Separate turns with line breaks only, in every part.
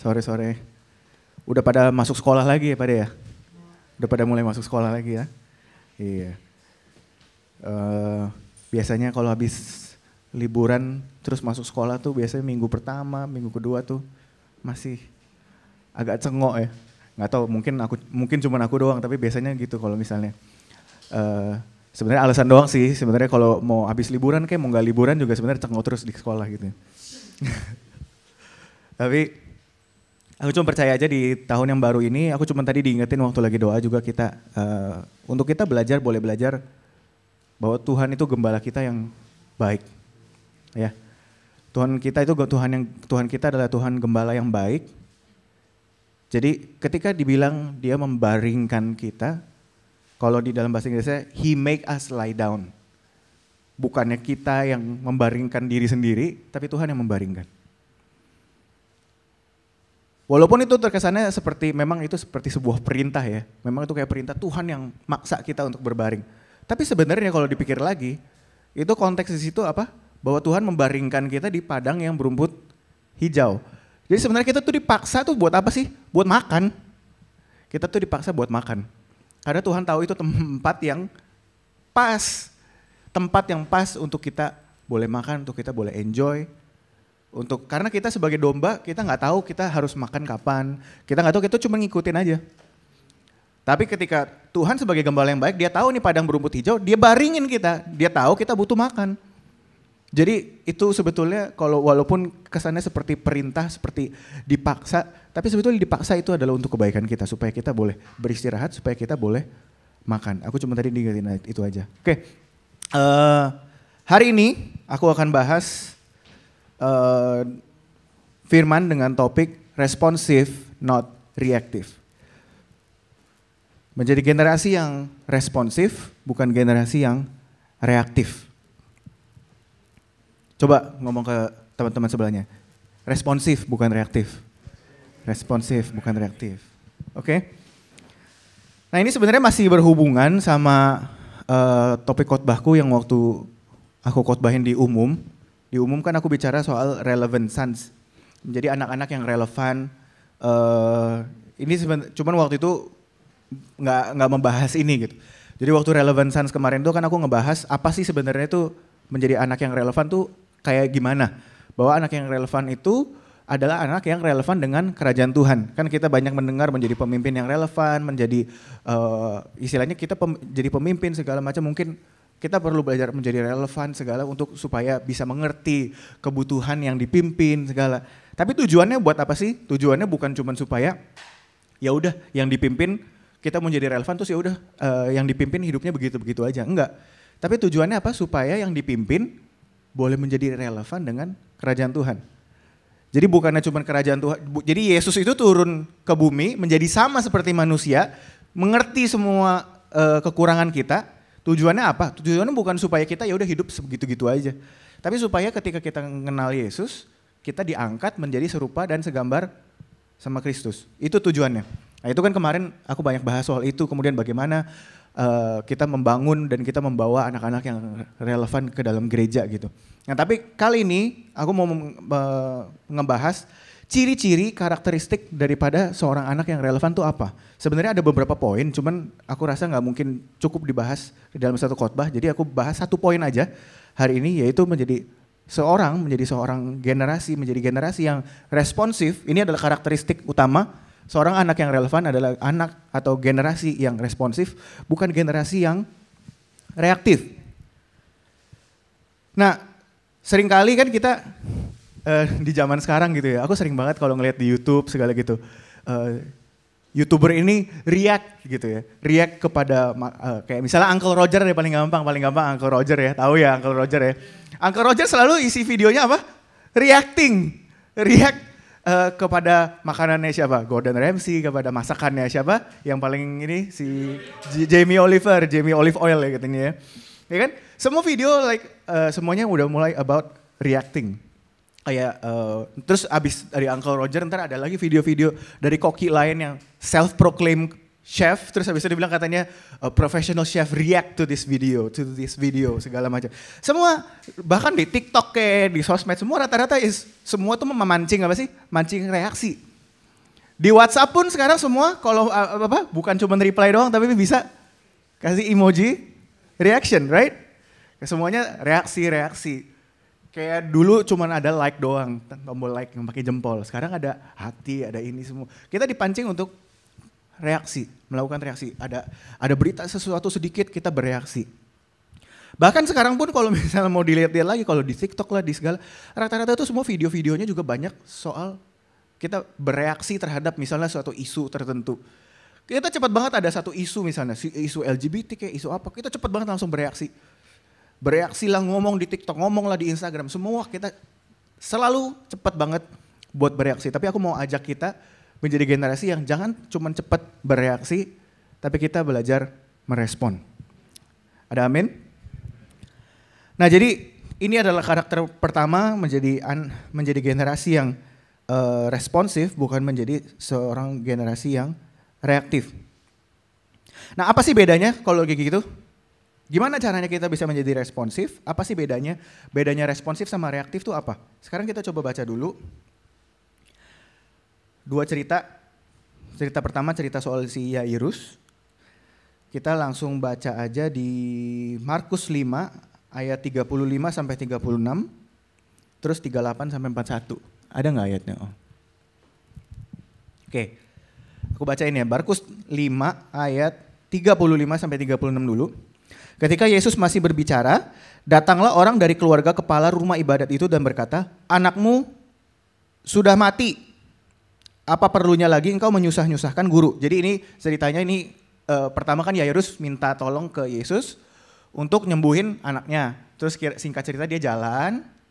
sore-sore. Udah pada masuk sekolah lagi ya pada ya? Udah pada mulai masuk sekolah lagi ya? Iya. Biasanya kalau habis liburan terus masuk sekolah tuh biasanya minggu pertama, minggu kedua tuh masih agak cengok ya. Nggak tahu mungkin cuma aku doang, tapi biasanya gitu kalau misalnya. Sebenarnya alasan doang sih, sebenarnya kalau mau habis liburan kayak mau nggak liburan juga sebenarnya cengok terus di sekolah gitu. Tapi aku cuma percaya aja di tahun yang baru ini, aku cuma tadi diingetin waktu lagi doa juga kita, untuk kita boleh belajar bahwa Tuhan itu gembala kita yang baik. Ya, Tuhan kita adalah Tuhan gembala yang baik. Jadi ketika dibilang dia membaringkan kita, kalau di dalam bahasa Inggrisnya, He make us lie down. Bukannya kita yang membaringkan diri sendiri, tapi Tuhan yang membaringkan. Walaupun itu terkesannya memang itu seperti sebuah perintah ya. Memang itu kayak perintah Tuhan yang maksa kita untuk berbaring. Tapi sebenarnya kalau dipikir lagi, itu konteks di situ apa? Bahwa Tuhan membaringkan kita di padang yang berumput hijau. Jadi sebenarnya kita tuh dipaksa tuh buat apa sih? Buat makan. Kita tuh dipaksa buat makan. Karena Tuhan tahu itu tempat yang pas. Tempat yang pas untuk kita boleh makan, untuk kita boleh enjoy. Karena kita sebagai domba, kita nggak tahu kita harus makan kapan. Kita nggak tahu, kita cuma ngikutin aja. Tapi ketika Tuhan sebagai gembala yang baik, dia tahu nih padang berumput hijau, dia baringin kita. Dia tahu kita butuh makan. Jadi itu sebetulnya walaupun kesannya seperti perintah, seperti dipaksa, tapi sebetulnya dipaksa itu adalah untuk kebaikan kita, supaya kita boleh beristirahat, supaya kita boleh makan. Aku cuma tadi diingetin itu aja. Oke, hari ini aku akan bahas firman dengan topik responsive, not reactive. Menjadi generasi yang responsif, bukan generasi yang reaktif. Coba ngomong ke teman-teman sebelahnya. Responsif bukan reaktif. Responsif bukan reaktif. Oke? Nah ini sebenarnya masih berhubungan sama topik khotbahku yang waktu aku khotbahin di umum. Di umum kan aku bicara soal relevant sons. Jadi anak-anak yang relevan. Ini cuman waktu itu nggak membahas ini gitu. Jadi waktu relevant sons kemarin tuh kan aku ngebahas apa sih sebenarnya tuh menjadi anak yang relevan tuh kayak gimana. Bahwa anak yang relevan itu adalah anak yang relevan dengan kerajaan Tuhan. Kan kita banyak mendengar menjadi pemimpin yang relevan, menjadi istilahnya kita jadi pemimpin segala macam. Mungkin kita perlu belajar menjadi relevan segala untuk supaya bisa mengerti kebutuhan yang dipimpin segala. Tapi tujuannya buat apa sih? Tujuannya bukan cuma supaya ya udah yang dipimpin kita mau jadi relevan terus ya udah yang dipimpin hidupnya begitu-begitu aja. Enggak. Tapi tujuannya apa? Supaya yang dipimpin boleh menjadi relevan dengan kerajaan Tuhan. Jadi bukannya cuma kerajaan Tuhan, jadi Yesus itu turun ke bumi menjadi sama seperti manusia, mengerti semua kekurangan kita. Tujuannya apa? Tujuannya bukan supaya kita ya udah hidup segitu-gitu aja. Tapi supaya ketika kita mengenal Yesus, kita diangkat menjadi serupa dan segambar sama Kristus. Itu tujuannya. Nah itu kan kemarin aku banyak bahas soal itu, kemudian bagaimana kita membangun dan kita membawa anak-anak yang relevan ke dalam gereja gitu. Nah tapi kali ini aku mau ngebahas ciri-ciri karakteristik daripada seorang anak yang relevan itu apa. Sebenarnya ada beberapa poin, cuman aku rasa nggak mungkin cukup dibahas di dalam satu khotbah. Jadi aku bahas satu poin aja hari ini, yaitu menjadi seorang generasi, menjadi generasi yang responsif. Ini adalah karakteristik utama. Seorang anak yang relevan adalah anak atau generasi yang responsif, bukan generasi yang reaktif. Nah, seringkali kan kita di zaman sekarang gitu ya, aku sering banget kalau ngeliat di YouTube segala gitu, YouTuber ini react gitu ya, react kepada kayak misalnya Uncle Roger ya paling gampang Uncle Roger ya, tahu ya Uncle Roger ya. Uncle Roger selalu isi videonya apa? React kepada makanannya siapa? Gordon Ramsay, kepada masakannya siapa? Yang paling ini si Jamie Olive Oil ya katanya ya. Ya kan? Semua video semuanya udah mulai about reacting. Kayak terus abis dari Uncle Roger ntar ada lagi video-video dari koki lain yang self-proclaimed chef, terus habis itu dia bilang katanya professional chef react to this video segala macam. Semua bahkan di TikTok kayak di sosmed semua rata-rata semua tuh memancing apa sih? Mancing reaksi. Di WhatsApp pun sekarang semua kalau bukan cuma reply doang tapi bisa kasih emoji reaction, right? Semuanya reaksi. Kayak dulu cuma ada like doang, tombol like yang pakai jempol. Sekarang ada hati, ada ini semua. Kita dipancing untuk reaksi, melakukan reaksi. Ada berita sesuatu sedikit kita bereaksi. Bahkan sekarang pun kalau misalnya mau dilihat-lihat lagi, kalau di TikTok lah, di segala, rata-rata itu semua video-videonya juga banyak soal kita bereaksi terhadap misalnya suatu isu tertentu. Kita cepat banget ada satu isu misalnya, isu LGBT kayak isu apa, kita cepat banget langsung bereaksi. Bereaksi lah, ngomong di TikTok, ngomong lah di Instagram, semua kita selalu cepat banget buat bereaksi. Tapi aku mau ajak kita menjadi generasi yang jangan cuma cepat bereaksi, tapi kita belajar merespon. Ada amin? Nah jadi ini adalah karakter pertama menjadi generasi yang responsif, bukan menjadi seorang generasi yang reaktif. Nah apa sih bedanya kalau kayak gitu? Gimana caranya kita bisa menjadi responsif? Apa sih bedanya? Bedanya responsif sama reaktif itu apa? Sekarang kita coba baca dulu. Dua cerita. Cerita pertama cerita soal si Yairus. Kita langsung baca aja di Markus 5 ayat 35 sampai 36. Terus 38 sampai 41. Ada nggak ayatnya? Oh. Oke. Aku bacain ya. Markus 5 ayat 35 sampai 36 dulu. Ketika Yesus masih berbicara, datanglah orang dari keluarga kepala rumah ibadat itu dan berkata, anakmu sudah mati. Apa perlunya lagi engkau menyusah-nyusahkan guru? Jadi ini ceritanya pertama kan Yairus minta tolong ke Yesus untuk nyembuhin anaknya. Terus singkat cerita dia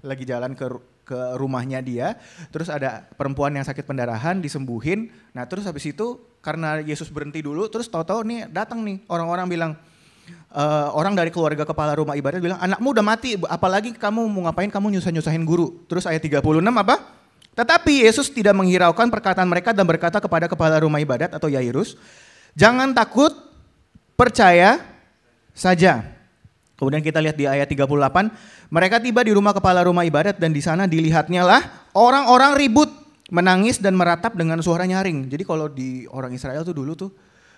lagi jalan ke rumahnya dia. Terus ada perempuan yang sakit pendarahan disembuhin. Nah terus habis itu karena Yesus berhenti dulu, terus tahu-tahu nih datang nih orang-orang bilang, orang dari keluarga kepala rumah ibadat bilang, anakmu udah mati, apalagi kamu mau ngapain, kamu nyusah-nyusahin guru. Terus ayat 36 apa? Tetapi Yesus tidak menghiraukan perkataan mereka dan berkata kepada kepala rumah ibadat atau Yairus, jangan takut, percaya saja. Kemudian kita lihat di ayat 38, mereka tiba di rumah kepala rumah ibadat dan di sana dilihatnya lah orang-orang ribut, menangis dan meratap dengan suara nyaring. Jadi kalau di orang Israel tuh dulu tuh,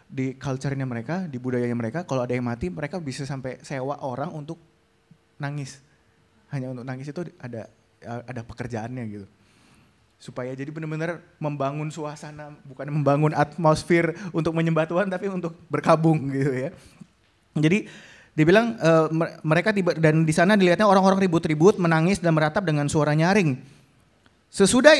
di culture-nya mereka, di budayanya mereka, kalau ada yang mati mereka bisa sampai sewa orang untuk nangis. Hanya untuk nangis itu ada pekerjaannya gitu. Supaya jadi benar-benar membangun suasana, bukan membangun atmosfer untuk menyembah Tuhan tapi untuk berkabung gitu ya. Jadi dibilang mereka tiba dan di sana dilihatnya orang-orang ribut-ribut, menangis dan meratap dengan suara nyaring. Sesudah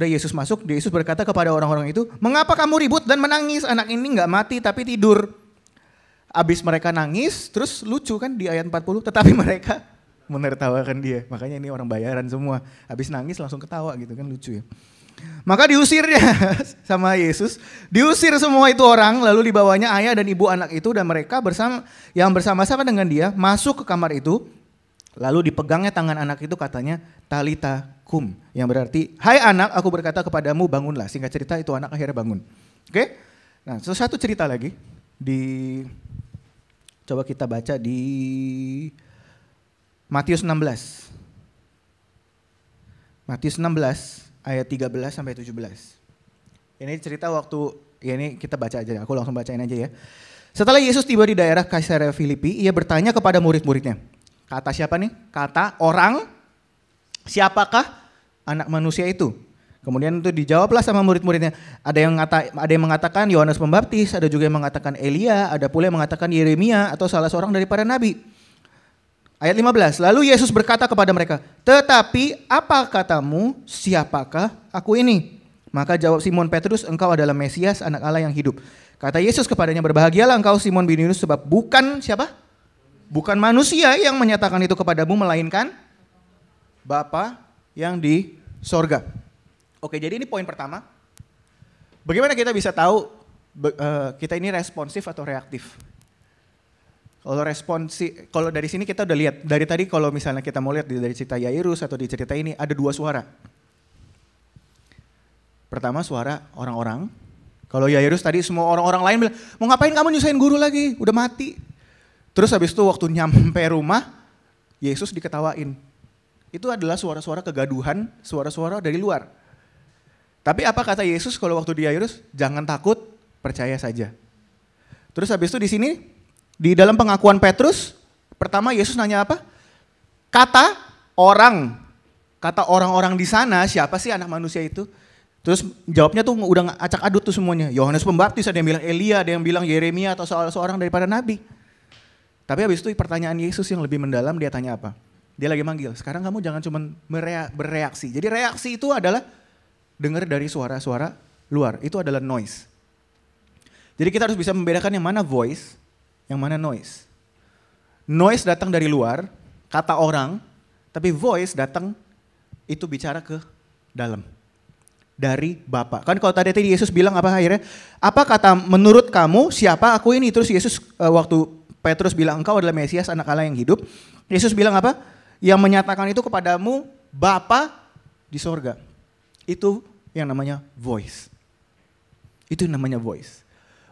Yesus masuk, Yesus berkata kepada orang-orang itu, mengapa kamu ribut dan menangis? Anak ini nggak mati tapi tidur. Abis mereka nangis, terus lucu kan di ayat 40, tetapi mereka menertawakan dia. Makanya ini orang bayaran semua. Abis nangis langsung ketawa gitu kan, lucu ya. Maka diusirnya sama Yesus, diusir semua itu orang, lalu dibawanya ayah dan ibu anak itu dan mereka bersama-sama dengan dia masuk ke kamar itu. Lalu dipegangnya tangan anak itu, katanya Talita kum, yang berarti hai anak, aku berkata kepadamu bangunlah. Singkat cerita itu anak akhirnya bangun. Oke? Nah, satu cerita lagi coba kita baca di Matius 16. Matius 16 ayat 13 sampai 17. Ini cerita ini kita baca aja, aku langsung bacain aja ya. Setelah Yesus tiba di daerah Kaisarea Filipi, ia bertanya kepada murid-muridnya. Kata siapa nih? Kata orang, siapakah anak manusia itu? Kemudian itu dijawablah sama murid-muridnya. Ada yang mengatakan Yohanes Pembaptis, ada juga yang mengatakan Elia, ada pula yang mengatakan Yeremia atau salah seorang daripada nabi. Ayat 15, lalu Yesus berkata kepada mereka, tetapi apa katamu, siapakah aku ini? Maka jawab Simon Petrus, engkau adalah Mesias, anak Allah yang hidup. Kata Yesus kepadanya, berbahagialah engkau Simon bin Yunus, sebab bukan siapa? Bukan manusia yang menyatakan itu kepadamu, melainkan Bapa yang di sorga. Oke, jadi ini poin pertama. Bagaimana kita bisa tahu kita ini responsif atau reaktif? Kalau dari sini kita udah lihat, dari tadi kalau misalnya kita mau lihat dari cerita Yairus atau di cerita ini ada dua suara. Pertama suara orang-orang. Kalau Yairus tadi semua orang-orang lain bilang, mau ngapain kamu nyusahin guru lagi, udah mati. Terus habis itu waktu nyampe rumah, Yesus diketawain. Itu adalah suara-suara kegaduhan, suara-suara dari luar. Tapi apa kata Yesus kalau waktu di Yairus? Jangan takut, percaya saja. Terus habis itu di sini, di dalam pengakuan Petrus, pertama Yesus nanya apa? Kata orang-orang di sana, siapa sih anak manusia itu? Terus jawabnya tuh udah acak adut tuh semuanya. Yohanes Pembaptis, ada yang bilang Elia, ada yang bilang Yeremia atau seorang daripada nabi. Tapi habis itu pertanyaan Yesus yang lebih mendalam, dia tanya apa? Dia lagi manggil, sekarang kamu jangan cuma bereaksi. Jadi reaksi itu adalah dengar dari suara-suara luar, itu adalah noise. Jadi kita harus bisa membedakan yang mana voice, yang mana noise. Noise datang dari luar, kata orang, tapi voice datang itu bicara ke dalam. Dari Bapa. Kan kalau tadi Yesus bilang apa akhirnya? Apa kata menurut kamu siapa aku ini? Terus Yesus waktu Petrus bilang engkau adalah Mesias anak Allah yang hidup. Yesus bilang apa? Yang menyatakan itu kepadamu Bapa di sorga. Itu yang namanya voice. Itu yang namanya voice.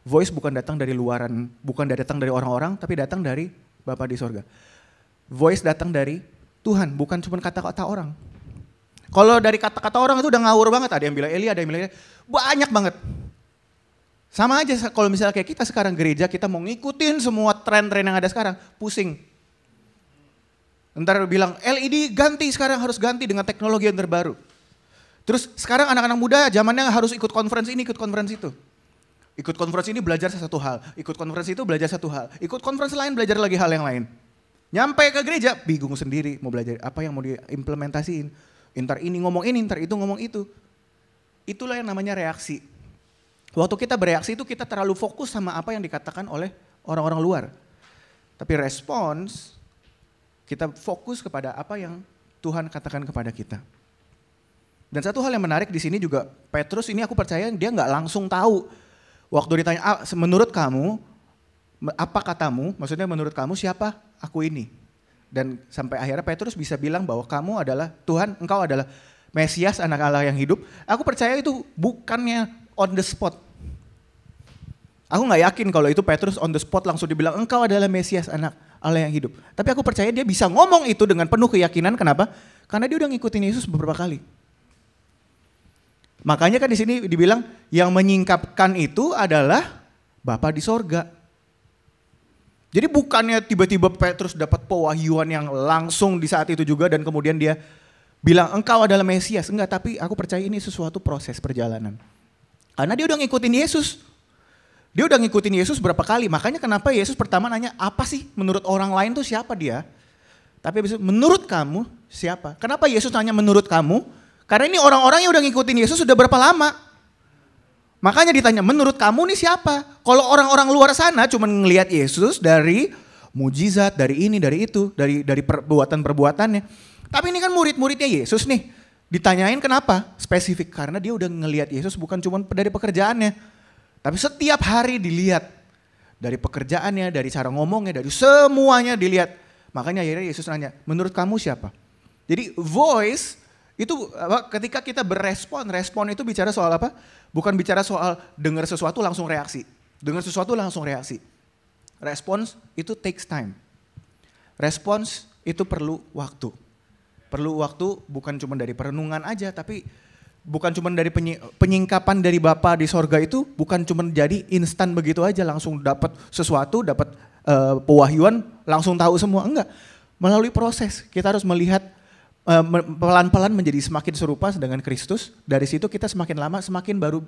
Voice bukan datang dari luaran, bukan datang dari orang-orang, tapi datang dari Bapa di sorga. Voice datang dari Tuhan, bukan cuma kata-kata orang. Kalau dari kata-kata orang itu udah ngawur banget, ada yang bilang Elia, ada yang bilang banyak banget. Sama aja kalau misalnya kayak kita sekarang gereja, kita mau ngikutin semua tren-tren yang ada sekarang, pusing. Ntar bilang LED ganti sekarang, harus ganti dengan teknologi yang terbaru. Terus sekarang anak-anak muda zamannya harus ikut conference ini, ikut conference itu. Ikut conference ini belajar satu hal, ikut conference itu belajar satu hal, ikut conference lain belajar lagi hal yang lain. Nyampe ke gereja bingung sendiri mau belajar apa yang mau diimplementasiin. Ntar ini ngomong ini, ntar itu ngomong itu. Itulah yang namanya reaksi. Waktu kita bereaksi itu kita terlalu fokus sama apa yang dikatakan oleh orang-orang luar. Tapi respons, kita fokus kepada apa yang Tuhan katakan kepada kita. Dan satu hal yang menarik di sini juga, Petrus ini aku percaya dia nggak langsung tahu. Waktu ditanya, menurut kamu, apa katamu, maksudnya menurut kamu siapa aku ini? Dan sampai akhirnya Petrus bisa bilang bahwa kamu adalah Tuhan, engkau adalah Mesias anak Allah yang hidup. Aku percaya itu bukannya on the spot. Aku gak yakin kalau itu Petrus on the spot langsung dibilang engkau adalah Mesias anak Allah yang hidup. Tapi aku percaya dia bisa ngomong itu dengan penuh keyakinan. Kenapa? Karena dia udah ngikutin Yesus beberapa kali. Makanya kan di sini dibilang yang menyingkapkan itu adalah Bapa di sorga. Jadi bukannya tiba-tiba Petrus dapat pewahyuan yang langsung di saat itu juga dan kemudian dia bilang engkau adalah Mesias. Enggak, tapi aku percaya ini sesuatu proses perjalanan. Karena dia udah ngikutin Yesus. Dia udah ngikutin Yesus berapa kali. Makanya kenapa Yesus pertama nanya apa sih menurut orang lain tuh siapa dia? Tapi habis itu menurut kamu siapa? Kenapa Yesus nanya menurut kamu? Karena ini orang-orang yang udah ngikutin Yesus sudah berapa lama? Makanya ditanya, menurut kamu nih siapa? Kalau orang-orang luar sana cuma ngelihat Yesus dari mujizat, dari ini, dari itu, dari perbuatan-perbuatannya. Tapi ini kan murid-muridnya Yesus nih. Ditanyain kenapa? Spesifik, karena dia udah ngelihat Yesus bukan cuma dari pekerjaannya. Tapi setiap hari dilihat. Dari pekerjaannya, dari cara ngomongnya, dari semuanya dilihat. Makanya akhirnya Yesus nanya, menurut kamu siapa? Jadi voice itu ketika kita respon itu bicara soal apa? Bukan bicara soal dengar sesuatu langsung reaksi. Dengar sesuatu langsung reaksi. Respons itu takes time. Respons itu perlu waktu. Perlu waktu bukan cuma dari perenungan aja, tapi bukan cuma dari penyingkapan dari Bapa di sorga itu bukan cuma jadi instan begitu aja langsung dapat sesuatu, dapat pewahyuan, langsung tahu semua. Enggak. Melalui proses kita harus melihat pelan-pelan menjadi semakin serupa dengan Kristus. Dari situ kita semakin lama semakin baru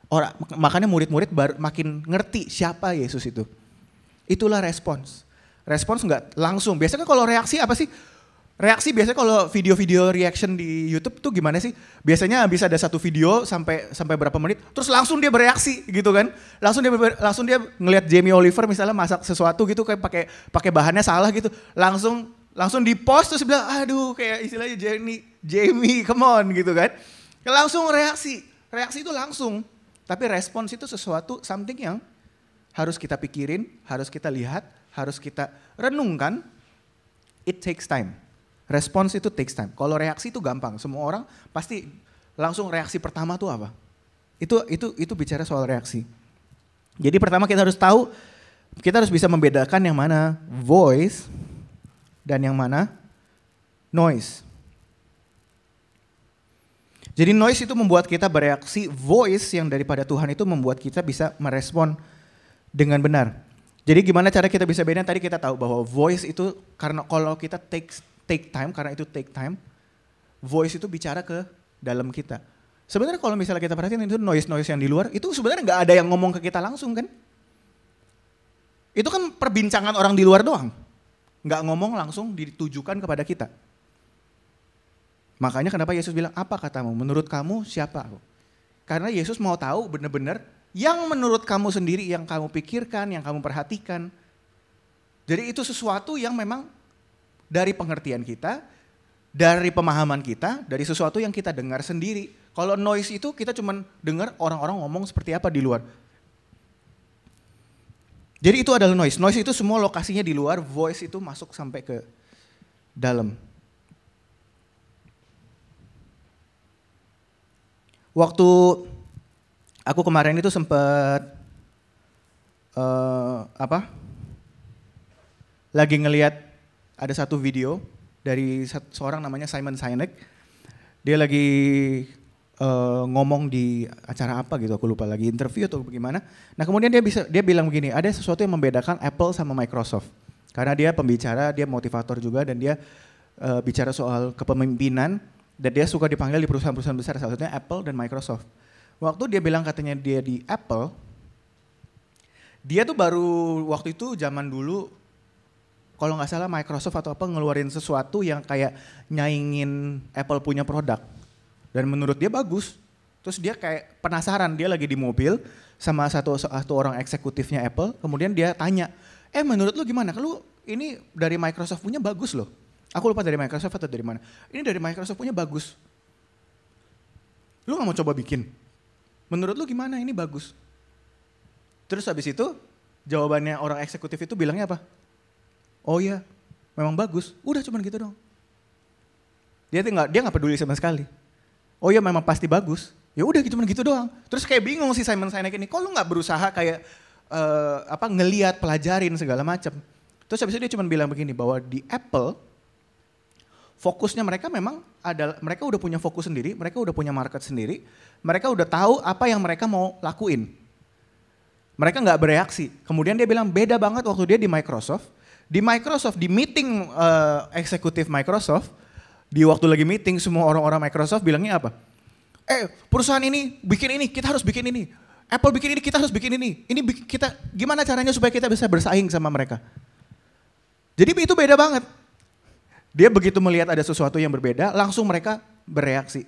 orang, makanya murid-murid makin ngerti siapa Yesus itu. Itulah respons. Respons enggak langsung. Biasanya kalau reaksi apa sih? Reaksi biasanya kalau video-video reaction di YouTube tuh gimana sih? Biasanya bisa ada satu video sampai berapa menit, terus langsung dia bereaksi gitu kan? Langsung dia ngelihat Jamie Oliver misalnya masak sesuatu gitu kayak pakai bahannya salah gitu, langsung di post terus bilang aduh kayak istilahnya Jamie come on gitu kan. Langsung reaksi itu langsung. Tapi respons itu sesuatu something yang harus kita pikirin, harus kita lihat, harus kita renungkan. It takes time. Respons itu takes time. Kalau reaksi itu gampang, semua orang pasti langsung reaksi pertama tuh apa? Itu bicara soal reaksi. Jadi pertama kita harus tahu, kita harus bisa membedakan yang mana voice dan yang mana noise. Jadi noise itu membuat kita bereaksi, voice yang daripada Tuhan itu membuat kita bisa merespon dengan benar. Jadi gimana cara kita bisa bedain? Tadi kita tahu bahwa voice itu karena kalau kita take time, karena itu take time, voice itu bicara ke dalam kita. Sebenarnya kalau misalnya kita perhatiin itu noise yang di luar, itu sebenarnya nggak ada yang ngomong ke kita langsung kan? Itu kan perbincangan orang di luar doang, nggak ngomong langsung ditujukan kepada kita. Makanya kenapa Yesus bilang, apa katamu? Menurut kamu siapa aku? Karena Yesus mau tahu benar-benar yang menurut kamu sendiri, yang kamu pikirkan, yang kamu perhatikan. Jadi itu sesuatu yang memang dari pengertian kita, dari pemahaman kita, dari sesuatu yang kita dengar sendiri. Kalau noise itu kita cuma dengar orang-orang ngomong seperti apa di luar. Jadi itu adalah noise. Noise itu semua lokasinya di luar, voice itu masuk sampai ke dalam. Waktu aku kemarin itu sempat lagi ngelihat ada satu video dari seorang namanya Simon Sinek. Dia lagi ngomong di acara apa gitu, aku lupa lagi interview atau bagaimana. Nah kemudian dia bilang begini, ada sesuatu yang membedakan Apple sama Microsoft. Karena dia pembicara, dia motivator juga dan dia bicara soal kepemimpinan. Dan dia suka dipanggil di perusahaan-perusahaan besar, salah satunya Apple dan Microsoft. Waktu dia bilang katanya dia di Apple, dia tuh baru waktu itu zaman dulu, kalau nggak salah Microsoft atau apa ngeluarin sesuatu yang kayak nyaingin Apple punya produk. Dan menurut dia bagus. Terus dia kayak penasaran, dia lagi di mobil sama satu orang eksekutifnya Apple, kemudian dia tanya, menurut lu gimana? Kalau ini dari Microsoft punya bagus loh. Aku lupa dari Microsoft atau dari mana. Ini dari Microsoft punya bagus. Lu gak mau coba bikin? Menurut lu gimana? Ini bagus. Terus habis itu jawabannya orang eksekutif itu bilangnya apa? Oh iya, memang bagus. Udah cuman gitu dong. Dia gak peduli sama sekali. Oh iya memang pasti bagus. Ya udah cuman gitu doang. Terus kayak bingung si Simon Sinek ini. Kok lu gak berusaha kayak ngeliat, pelajarin segala macam. Terus habis itu dia cuman bilang begini, bahwa di Apple fokusnya mereka memang adalah, mereka udah punya fokus sendiri, mereka udah punya market sendiri, mereka udah tahu apa yang mereka mau lakuin. Mereka nggak bereaksi. Kemudian dia bilang beda banget waktu dia di Microsoft. Di Microsoft, di meeting eksekutif Microsoft, di waktu lagi meeting semua orang-orang Microsoft bilangnya apa? Perusahaan ini bikin ini, kita harus bikin ini. Apple bikin ini, kita harus bikin ini. Ini kita gimana caranya supaya kita bisa bersaing sama mereka. Jadi itu beda banget. Dia begitu melihat ada sesuatu yang berbeda, langsung mereka bereaksi.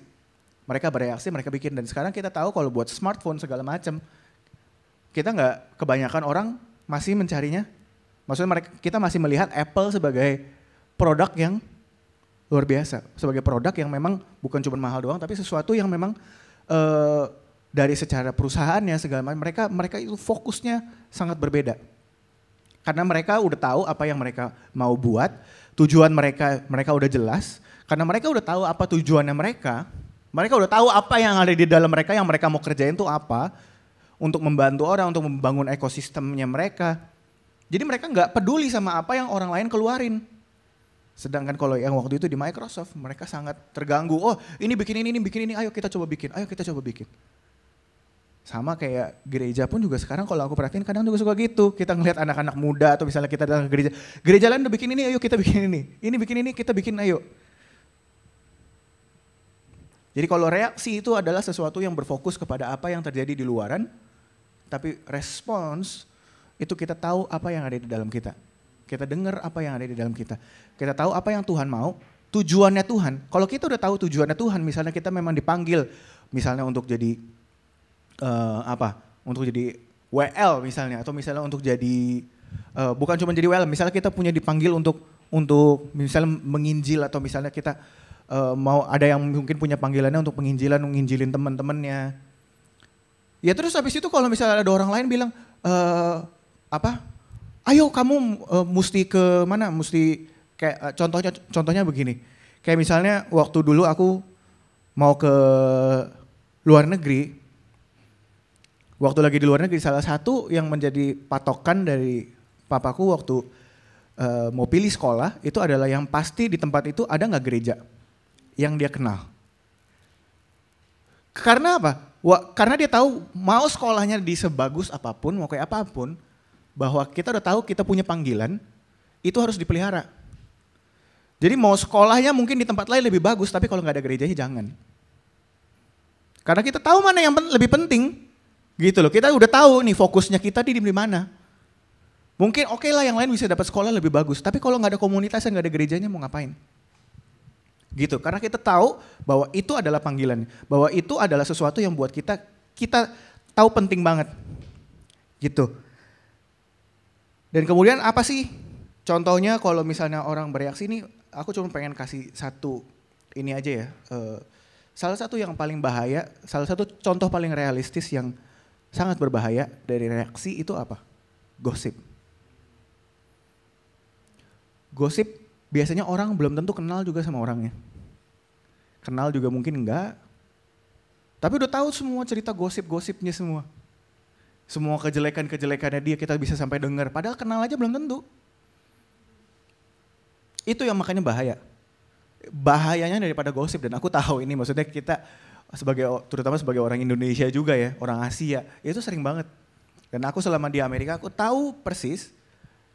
Mereka bereaksi, mereka bikin. Dan sekarang kita tahu kalau buat smartphone segala macam, kita nggak, kebanyakan orang masih mencarinya. Maksudnya kita masih melihat Apple sebagai produk yang luar biasa. Sebagai produk yang memang bukan cuma mahal doang, tapi sesuatu yang memang dari secara perusahaannya segala macam, mereka itu fokusnya sangat berbeda. Karena mereka udah tahu apa yang mereka mau buat, tujuan mereka udah jelas, karena mereka udah tahu apa tujuannya mereka udah tahu apa yang ada di dalam mereka, yang mereka mau kerjain tuh apa, untuk membantu orang, untuk membangun ekosistemnya mereka. Jadi mereka nggak peduli sama apa yang orang lain keluarin. Sedangkan kalau yang waktu itu di Microsoft, mereka sangat terganggu, oh ini bikin ini, ayo kita coba bikin. Sama kayak gereja pun juga sekarang kalau aku perhatiin kadang juga suka gitu. Kita ngelihat anak-anak muda atau misalnya kita datang ke gereja. Gereja lain udah bikin ini, ayo kita bikin ini. Ini bikin ini, kita bikin ayo. Jadi kalau reaksi itu adalah sesuatu yang berfokus kepada apa yang terjadi di luaran. Tapi respons itu kita tahu apa yang ada di dalam kita. Kita dengar apa yang ada di dalam kita. Kita tahu apa yang Tuhan mau, tujuannya Tuhan. Kalau kita udah tahu tujuannya Tuhan, misalnya kita memang dipanggil, misalnya untuk jadi untuk jadi WL misalnya, atau misalnya untuk jadi bukan cuma jadi WL, misalnya kita punya dipanggil untuk misalnya menginjil, atau misalnya kita mau ada yang mungkin punya panggilannya untuk menginjilin teman-temannya. Ya terus habis itu kalau misalnya ada orang lain bilang ayo kamu mesti ke mana, mesti kayak contohnya begini. Kayak misalnya waktu dulu aku mau ke luar negeri. Waktu lagi di luar negeri, salah satu yang menjadi patokan dari papaku waktu mau pilih sekolah itu adalah yang pasti di tempat itu ada nggak gereja yang dia kenal. Karena apa? Karena dia tahu mau sekolahnya di sebagus apapun, mau kayak apapun, bahwa kita udah tahu kita punya panggilan, itu harus dipelihara. Jadi mau sekolahnya mungkin di tempat lain lebih bagus, tapi kalau nggak ada gerejanya jangan. Karena kita tahu mana yang lebih penting, gitu loh. Kita udah tahu nih fokusnya kita di mana. Mungkin oke lah yang lain bisa dapat sekolah lebih bagus, tapi kalau nggak ada komunitas dan nggak ada gerejanya mau ngapain? Gitu, karena kita tahu bahwa itu adalah panggilan, bahwa itu adalah sesuatu yang buat kita tahu penting banget, gitu. Dan kemudian apa sih contohnya kalau misalnya orang bereaksi ini, aku cuma pengen kasih satu ini aja ya. Salah satu yang paling bahaya, salah satu contoh paling realistis yang sangat berbahaya dari reaksi itu apa? Gosip. Gosip biasanya orang belum tentu kenal juga sama orangnya. Kenal juga mungkin enggak. Tapi udah tahu semua cerita gosip-gosipnya semua. Semua kejelekan-kejelekannya dia kita bisa sampai dengar. Padahal kenal aja belum tentu. Itu yang makanya bahaya. Bahayanya daripada gosip, dan aku tahu ini maksudnya kita terutama sebagai orang Indonesia juga ya, orang Asia, itu sering banget. Dan aku selama di Amerika aku tahu persis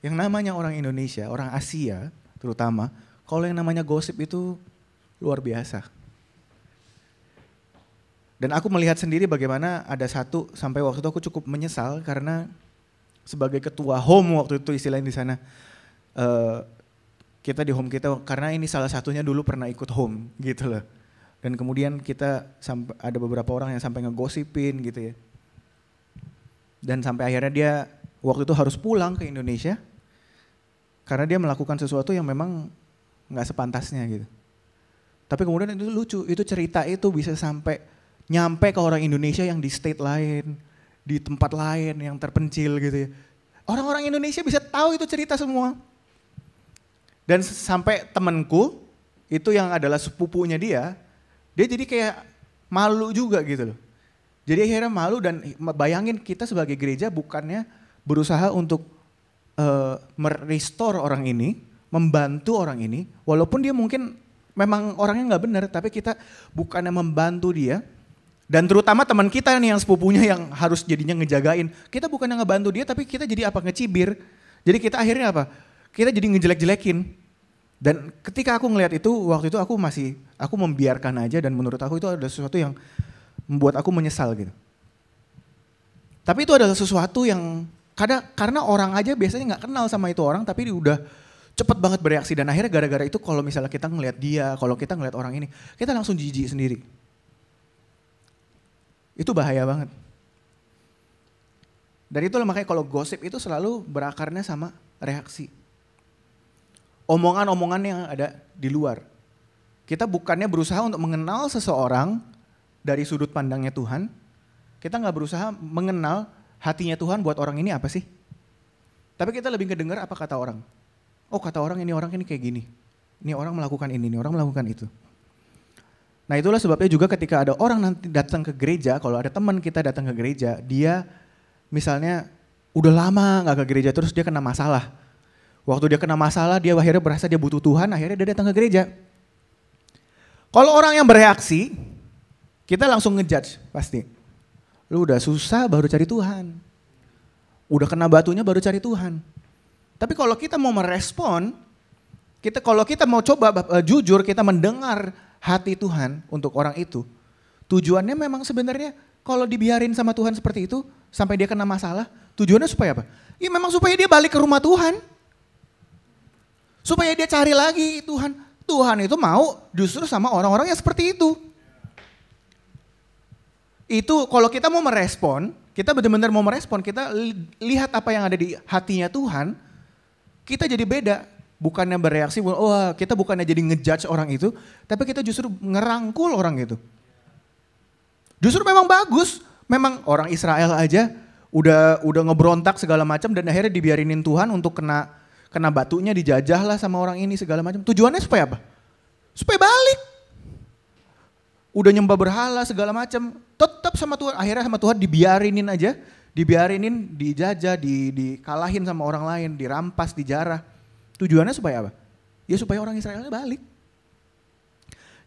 yang namanya orang Indonesia, orang Asia terutama, kalau yang namanya gosip itu luar biasa. Dan aku melihat sendiri bagaimana ada satu, sampai waktu itu aku cukup menyesal karena sebagai ketua home waktu itu istilahnya di sana, kita di home kita, karena ini salah satunya dulu pernah ikut home gitu loh. Dan kemudian kita ada beberapa orang yang sampai ngegosipin gitu ya. Dan sampai akhirnya dia waktu itu harus pulang ke Indonesia karena dia melakukan sesuatu yang memang nggak sepantasnya gitu. Tapi kemudian itu lucu, itu cerita itu bisa sampai nyampe ke orang Indonesia yang di state lain, di tempat lain yang terpencil gitu ya. Orang-orang Indonesia bisa tahu itu cerita semua. Dan sampai temanku itu yang adalah sepupunya dia jadi kayak malu juga gitu loh. Jadi akhirnya malu, dan bayangin kita sebagai gereja bukannya berusaha untuk merestore orang ini, membantu orang ini, walaupun dia mungkin memang orangnya nggak benar, tapi kita bukannya membantu dia, dan terutama teman kita nih yang sepupunya yang harus jadinya ngejagain, kita bukannya ngebantu dia, tapi kita jadi apa? Ngecibir. Jadi kita akhirnya apa? Kita jadi ngejelek-jelekin. Dan ketika aku ngelihat itu, waktu itu aku membiarkan aja, dan menurut aku itu adalah sesuatu yang membuat aku menyesal gitu. Tapi itu adalah sesuatu yang karena orang aja biasanya nggak kenal sama itu orang, tapi dia udah cepet banget bereaksi, dan akhirnya gara-gara itu kalau misalnya kita ngelihat dia, kalau kita ngelihat orang ini, kita langsung jijik sendiri. Itu bahaya banget. Dan itulah makanya kalau gosip itu selalu berakarnya sama reaksi. Omongan-omongan yang ada di luar. Kita bukannya berusaha untuk mengenal seseorang dari sudut pandangnya Tuhan, kita nggak berusaha mengenal hatinya Tuhan buat orang ini apa sih. Tapi kita lebih ngedengar apa kata orang. Oh, kata orang ini kayak gini. Ini orang melakukan ini orang melakukan itu. Nah itulah sebabnya juga ketika ada orang nanti datang ke gereja, kalau ada teman kita datang ke gereja, dia misalnya udah lama gak ke gereja terus dia kena masalah. Waktu dia kena masalah, dia akhirnya berasa dia butuh Tuhan, akhirnya dia datang ke gereja. Kalau orang yang bereaksi, kita langsung ngejudge pasti. Lu udah susah baru cari Tuhan. Udah kena batunya baru cari Tuhan. Tapi kalau kita mau merespon, kalau kita mau coba jujur, kita mendengar hati Tuhan untuk orang itu, tujuannya memang sebenarnya kalau dibiarin sama Tuhan seperti itu, sampai dia kena masalah, tujuannya supaya apa? Ya memang supaya dia balik ke rumah Tuhan. Supaya dia cari lagi Tuhan. Tuhan itu mau justru sama orang-orang yang seperti itu. Itu kalau kita mau merespon, kita benar-benar mau merespon, kita lihat apa yang ada di hatinya Tuhan, kita jadi beda. Bukannya bereaksi, kita bukannya jadi ngejudge orang itu, tapi kita justru ngerangkul orang itu. Justru memang bagus, memang orang Israel aja udah ngebrontak segala macam, dan akhirnya dibiarinin Tuhan untuk kena batunya, dijajah lah sama orang ini segala macam. Tujuannya supaya apa? Supaya balik. Udah nyembah berhala segala macam, tetap sama Tuhan. Akhirnya sama Tuhan dibiarinin aja, dijajah, dikalahin sama orang lain, dirampas, dijarah. Tujuannya supaya apa? Ya supaya orang Israelnya balik.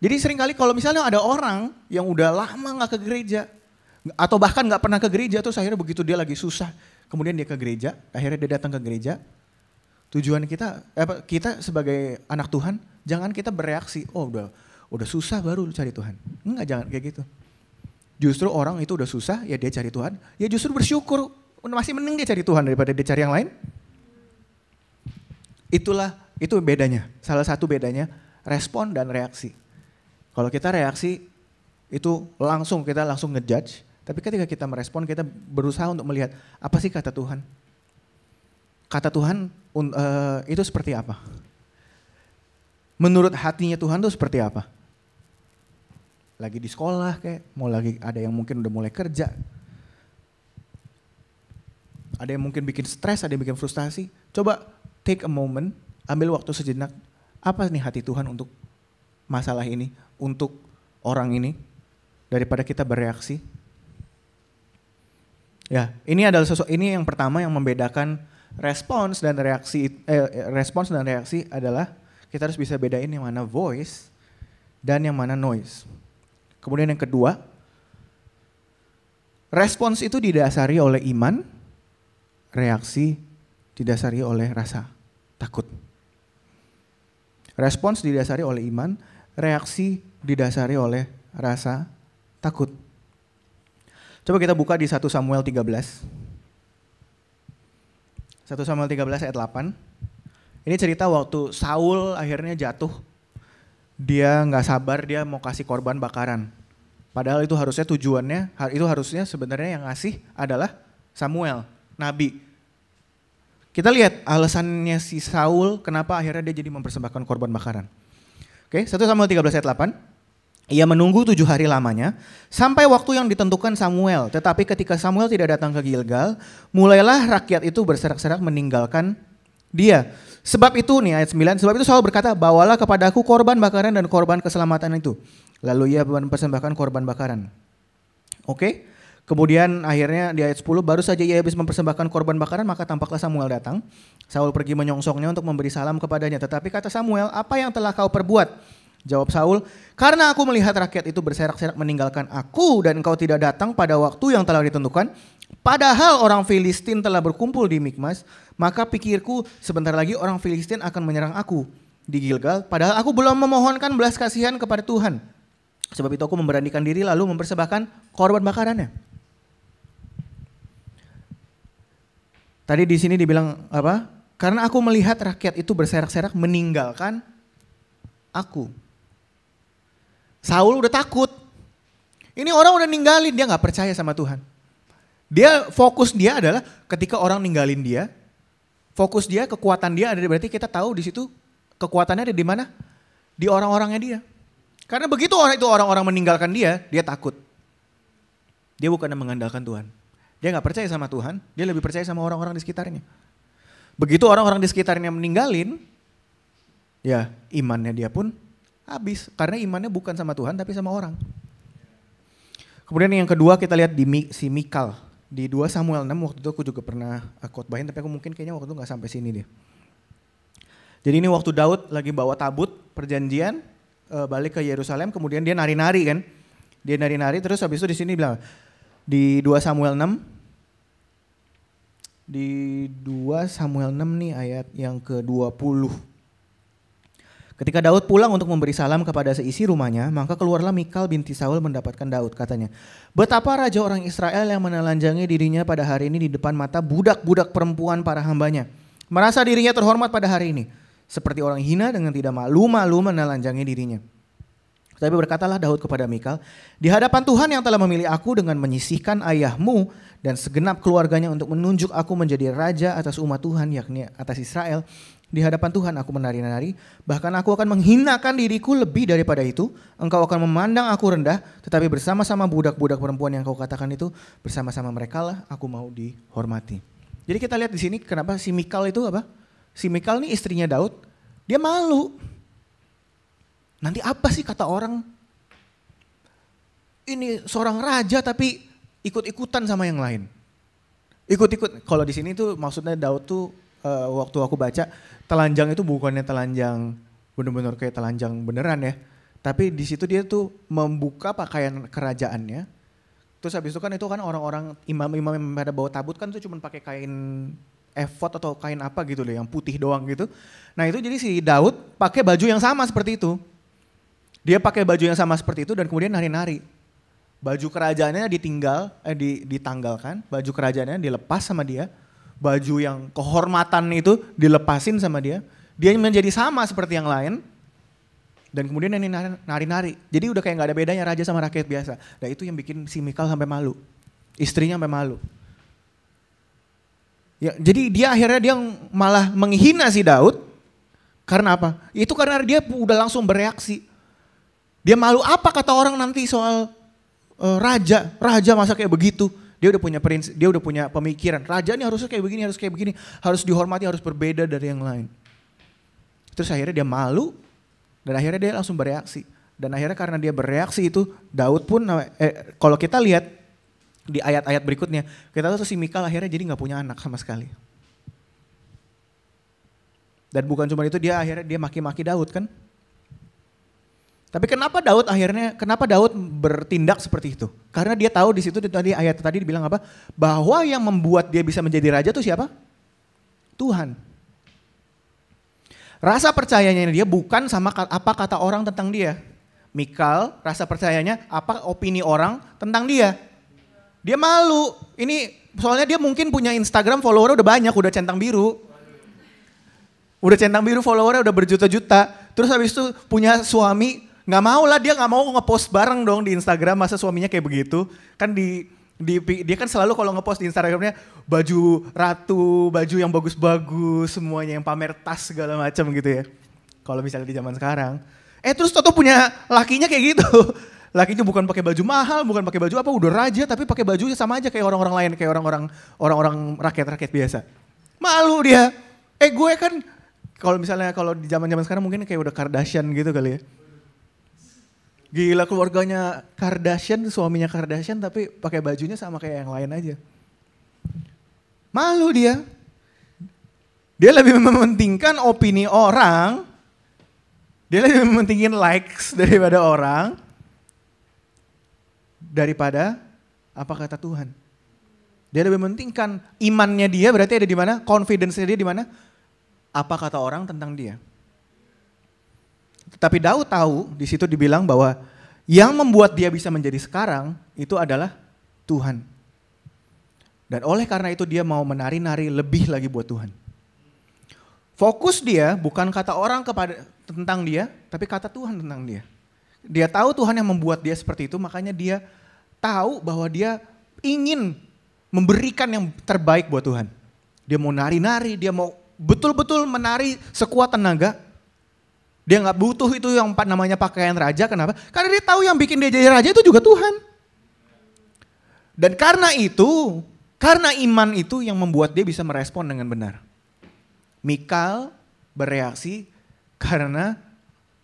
Jadi seringkali kalau misalnya ada orang yang udah lama gak ke gereja, atau bahkan gak pernah ke gereja, terus akhirnya begitu dia lagi susah, kemudian dia ke gereja, akhirnya dia datang ke gereja, tujuan kita sebagai anak Tuhan, jangan kita bereaksi, oh udah susah baru cari Tuhan. Enggak, jangan kayak gitu. Justru orang itu udah susah, ya dia cari Tuhan, ya justru bersyukur, masih mending dia cari Tuhan daripada dia cari yang lain. Itu bedanya, salah satu bedanya respon dan reaksi. Kalau kita reaksi itu kita langsung ngejudge, tapi ketika kita merespon kita berusaha untuk melihat apa sih kata Tuhan. Kata Tuhan itu seperti apa? Menurut hatinya Tuhan itu seperti apa? Lagi di sekolah lagi ada yang mungkin udah mulai kerja. Ada yang mungkin bikin stres, ada yang bikin frustasi. Coba take a moment, ambil waktu sejenak. Apa nih hati Tuhan untuk masalah ini, untuk orang ini, daripada kita bereaksi. Ya, ini yang pertama yang membedakan respons dan reaksi adalah kita harus bisa bedain yang mana voice dan yang mana noise. Kemudian yang kedua, respons itu didasari oleh iman, reaksi didasari oleh rasa takut. Respons didasari oleh iman, reaksi didasari oleh rasa takut. Coba kita buka di 1 Samuel 13. 1 Samuel 13 ayat 8. Ini cerita waktu Saul akhirnya jatuh. Dia gak sabar, dia mau kasih korban bakaran. Padahal itu harusnya sebenarnya yang ngasih adalah Samuel, nabi. Kita lihat alasannya si Saul kenapa akhirnya dia jadi mempersembahkan korban bakaran. Oke, 1 Samuel 13 ayat 8. Ia menunggu 7 hari lamanya sampai waktu yang ditentukan Samuel. Tetapi ketika Samuel tidak datang ke Gilgal, mulailah rakyat itu berserak-serak meninggalkan dia. Sebab itu nih ayat 9, sebab itu Saul berkata, bawalah kepadaku korban bakaran dan korban keselamatan itu. Lalu ia mempersembahkan korban bakaran. Oke. Kemudian akhirnya di ayat 10, baru saja ia habis mempersembahkan korban bakaran, maka tampaklah Samuel datang. Saul pergi menyongsongnya untuk memberi salam kepadanya. Tetapi kata Samuel, apa yang telah kau perbuat? Jawab Saul, karena aku melihat rakyat itu berserak-serak meninggalkan aku dan engkau tidak datang pada waktu yang telah ditentukan. Padahal orang Filistin telah berkumpul di Mikmas, maka pikirku sebentar lagi orang Filistin akan menyerang aku di Gilgal. Padahal aku belum memohonkan belas kasihan kepada Tuhan. Sebab itu aku memberanikan diri lalu mempersembahkan korban bakarannya. Tadi di sini dibilang apa? Karena aku melihat rakyat itu berserak-serak meninggalkan aku. Saul udah takut. Ini orang udah ninggalin, dia gak percaya sama Tuhan. Fokus dia adalah ketika orang ninggalin dia, fokus dia, kekuatan dia ada, berarti kita tahu di situ kekuatannya ada di mana? Di orang-orangnya dia. Karena begitu orang-orang meninggalkan dia takut. Dia bukan mengandalkan Tuhan. Dia gak percaya sama Tuhan, dia lebih percaya sama orang-orang di sekitarnya. Begitu orang-orang di sekitarnya meninggalin, ya imannya dia pun habis. Karena imannya bukan sama Tuhan tapi sama orang. Kemudian yang kedua kita lihat di si Mikal. Di 2 Samuel 6 waktu itu aku juga pernah khotbahin, tapi aku mungkin kayaknya waktu itu gak sampai sini deh. Jadi ini waktu Daud lagi bawa tabut perjanjian balik ke Yerusalem, kemudian dia nari-nari kan. Dia nari-nari terus habis itu di sini bilang di 2 Samuel 6. Di 2 Samuel 6 nih ayat yang ke-20. Ketika Daud pulang untuk memberi salam kepada seisi rumahnya, maka keluarlah Mikal binti Saul mendapatkan Daud. Katanya, betapa raja orang Israel yang menelanjangi dirinya pada hari ini di depan mata budak-budak perempuan para hambanya. Merasa dirinya terhormat pada hari ini. Seperti orang hina dengan tidak malu-malu menelanjangi dirinya. Tapi berkatalah Daud kepada Mikal, di hadapan Tuhan yang telah memilih aku dengan menyisihkan ayahmu dan segenap keluarganya untuk menunjuk aku menjadi raja atas umat Tuhan, yakni atas Israel. Di hadapan Tuhan aku menari-nari, bahkan aku akan menghinakan diriku lebih daripada itu. Engkau akan memandang aku rendah, tetapi bersama-sama budak-budak perempuan yang kau katakan itu, bersama-sama mereka lah aku mau dihormati. Jadi kita lihat di sini kenapa si Mikal itu apa? Si Mikal ini istrinya Daud, dia malu. Nanti apa sih kata orang? Ini seorang raja tapi ikut-ikutan sama yang lain. Ikut-ikut. Kalau di sini tuh maksudnya Daud tuh waktu aku baca telanjang itu bukannya telanjang benar-benar kayak telanjang beneran ya. Tapi di situ dia tuh membuka pakaian kerajaannya. Terus habis itu kan orang-orang imam-imam yang pada bawa tabut kan tuh cuma pakai kain efod atau kain apa gitu loh yang putih doang gitu. Nah itu jadi si Daud pakai baju yang sama seperti itu. Dia pakai baju yang sama seperti itu dan kemudian nari-nari. Baju kerajaannya ditanggalkan, baju kerajaannya dilepas sama dia. Baju yang kehormatan itu dilepasin sama dia. Dia menjadi sama seperti yang lain. Dan kemudian ini nari-nari. Jadi udah kayak gak ada bedanya raja sama rakyat biasa. Nah itu yang bikin si Mikal sampai malu. Istrinya sampai malu. Ya, jadi dia akhirnya dia malah menghina si Daud. Karena apa? Itu karena dia udah langsung bereaksi. Dia malu apa kata orang nanti soal raja masa kayak begitu. Dia udah punya prinsip, dia udah punya pemikiran. Raja ini harusnya kayak begini, harus dihormati, harus berbeda dari yang lain. Terus akhirnya dia malu. Dan akhirnya dia langsung bereaksi. Dan akhirnya karena dia bereaksi itu, Daud pun, kalau kita lihat di ayat-ayat berikutnya, kita tahu si Mikal akhirnya jadi gak punya anak sama sekali. Dan bukan cuma itu, akhirnya dia maki-maki Daud kan. Tapi kenapa Daud bertindak seperti itu? Karena dia tahu di situ tadi ayat tadi dibilang apa? Bahwa yang membuat dia bisa menjadi raja itu siapa? Tuhan. Rasa percayanya dia bukan sama apa kata orang tentang dia. Mikal rasa percayanya apa opini orang tentang dia. Dia malu. Ini soalnya dia mungkin punya Instagram followernya udah banyak, udah centang biru. Udah centang biru followernya udah berjuta-juta. Terus habis itu punya suami, nggak mau lah dia nggak mau ngepost bareng dong di Instagram masa suaminya kayak begitu. Kan dia kan selalu kalau ngepost di Instagramnya baju ratu, baju yang bagus-bagus, semuanya yang pamer tas segala macam gitu ya. Kalau misalnya di zaman sekarang. Terus Toto punya lakinya kayak gitu. Lakinya bukan pakai baju mahal, bukan pakai baju apa, udah raja tapi pakai baju sama aja kayak orang-orang lain, kayak orang-orang rakyat-rakyat biasa. Malu dia. Gue kan kalau di zaman-zaman sekarang mungkin kayak udah Kardashian gitu kali ya. Gila keluarganya Kardashian, suaminya Kardashian tapi pakai bajunya sama kayak yang lain aja. Malu dia. Dia lebih mementingkan opini orang. Dia lebih mementingkan likes daripada orang. Daripada apa kata Tuhan. Dia lebih mementingkan imannya dia berarti ada di mana? Confidence-nya dia di mana? Apa kata orang tentang dia. Tapi Daud tahu, di situ dibilang bahwa yang membuat dia bisa menjadi sekarang itu adalah Tuhan. Dan oleh karena itu dia mau menari-nari lebih lagi buat Tuhan. Fokus dia bukan kata orang tentang dia, tapi kata Tuhan tentang dia. Dia tahu Tuhan yang membuat dia seperti itu, makanya dia tahu bahwa dia ingin memberikan yang terbaik buat Tuhan. Dia mau nari-nari, dia mau betul-betul menari sekuat tenaga. Dia gak butuh itu yang namanya pakaian raja, kenapa? Karena dia tahu yang bikin dia jadi raja itu juga Tuhan. Dan karena iman itu yang membuat dia bisa merespon dengan benar. Mikal bereaksi karena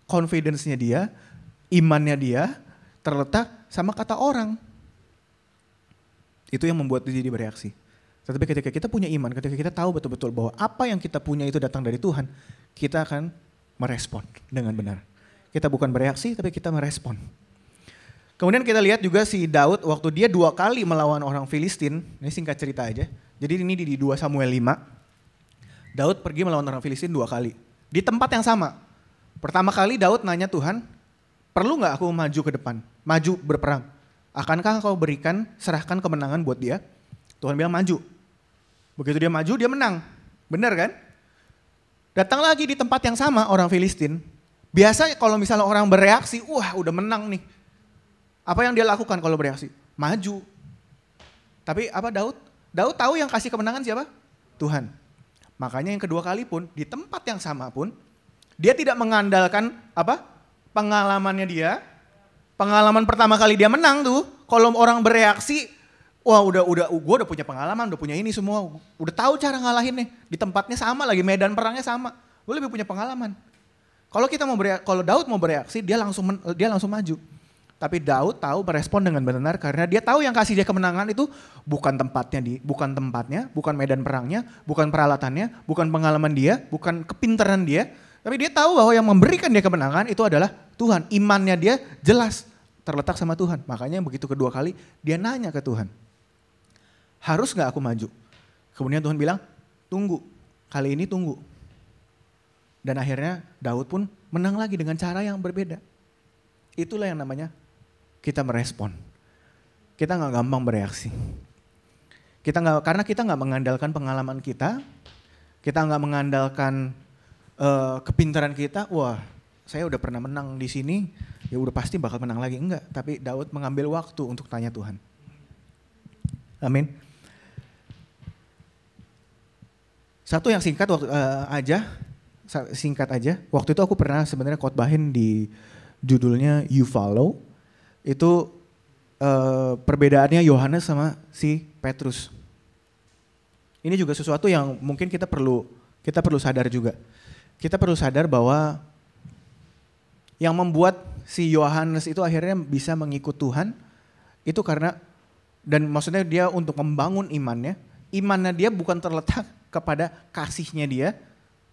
confidence-nya dia, imannya dia terletak sama kata orang. Itu yang membuat dia jadi bereaksi. Tetapi ketika kita punya iman, ketika kita tahu betul-betul bahwa apa yang kita punya itu datang dari Tuhan, kita akan merespon dengan benar. Kita bukan bereaksi tapi kita merespon. Kemudian kita lihat juga si Daud waktu dia 2 kali melawan orang Filistin, ini singkat cerita aja. Jadi ini di 2 Samuel 5. Daud pergi melawan orang Filistin 2 kali. Di tempat yang sama. Pertama kali Daud nanya Tuhan, perlu gak aku maju ke depan? Maju berperang. Akankah kau serahkan kemenangan buat dia? Tuhan bilang maju. Begitu dia maju dia menang. Benar kan? Datang lagi di tempat yang sama orang Filistin. Biasa kalau misalnya orang bereaksi, wah udah menang nih. Apa yang dia lakukan kalau bereaksi? Maju. Tapi apa Daud? Daud tahu yang kasih kemenangan siapa? Tuhan. Makanya yang kedua kali pun, di tempat yang sama pun, dia tidak mengandalkan apa? Pengalamannya dia. Pengalaman pertama kali dia menang tuh, kalau orang bereaksi, wah gue udah punya pengalaman, udah punya ini semua, udah tahu cara ngalahin nih. Di tempatnya sama lagi, medan perangnya sama. Gue lebih punya pengalaman. Kalau Daud mau bereaksi, dia langsung maju. Tapi Daud tahu merespon dengan benar karena dia tahu yang kasih dia kemenangan itu bukan tempatnya, bukan medan perangnya, bukan peralatannya, bukan pengalaman dia, bukan kepintaran dia, Tapi dia tahu bahwa yang memberikan dia kemenangan itu adalah Tuhan. Imannya dia jelas terletak sama Tuhan. Makanya begitu kedua kali dia nanya ke Tuhan. Harus gak aku maju? Kemudian Tuhan bilang, tunggu. Kali ini tunggu. Dan akhirnya Daud pun menang lagi dengan cara yang berbeda. Itulah yang namanya kita merespon. Kita gak gampang bereaksi. Karena kita gak mengandalkan pengalaman kita gak mengandalkan kepintaran kita, wah saya udah pernah menang di sini, ya udah pasti bakal menang lagi. Enggak, tapi Daud mengambil waktu untuk tanya Tuhan. Amin. Satu yang singkat aja. Waktu itu aku pernah sebenarnya khotbahin di judulnya You Follow. Itu perbedaannya Yohanes sama si Petrus. Ini juga sesuatu yang mungkin kita perlu sadar juga. Kita perlu sadar bahwa yang membuat si Yohanes itu akhirnya bisa mengikut Tuhan itu karena, dan maksudnya dia untuk membangun imannya dia bukan terletak kepada kasihnya dia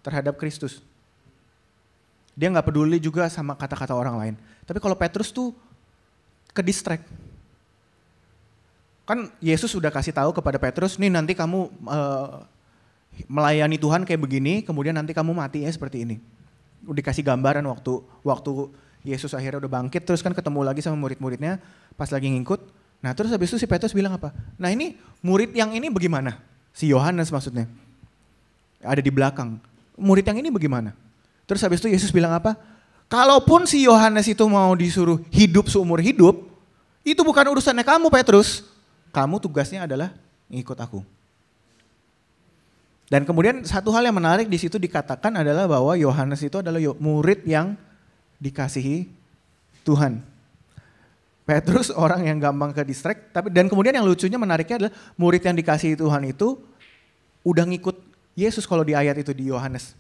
terhadap Kristus. Dia gak peduli juga sama kata-kata orang lain. Tapi kalau Petrus tuh ke-distract. Kan Yesus sudah kasih tahu kepada Petrus, nih nanti kamu melayani Tuhan kayak begini, kemudian nanti kamu matinya seperti ini. Udah dikasih gambaran waktu Yesus akhirnya udah bangkit, terus kan ketemu lagi sama murid-muridnya pas lagi ngikut. Nah terus habis itu si Petrus bilang apa? Nah ini murid yang ini bagaimana? Si Yohanes maksudnya. Ada di belakang. Murid yang ini bagaimana? Terus habis itu Yesus bilang apa? Kalaupun si Yohanes itu mau disuruh hidup seumur hidup, itu bukan urusannya kamu Petrus. Kamu tugasnya adalah ngikut aku. Dan kemudian satu hal yang menarik di situ dikatakan adalah bahwa Yohanes itu adalah murid yang dikasihi Tuhan. Petrus orang yang gampang ke distract, dan kemudian yang lucunya menariknya adalah murid yang dikasihi Tuhan itu udah ngikut Yesus kalau di ayat itu di Yohanes.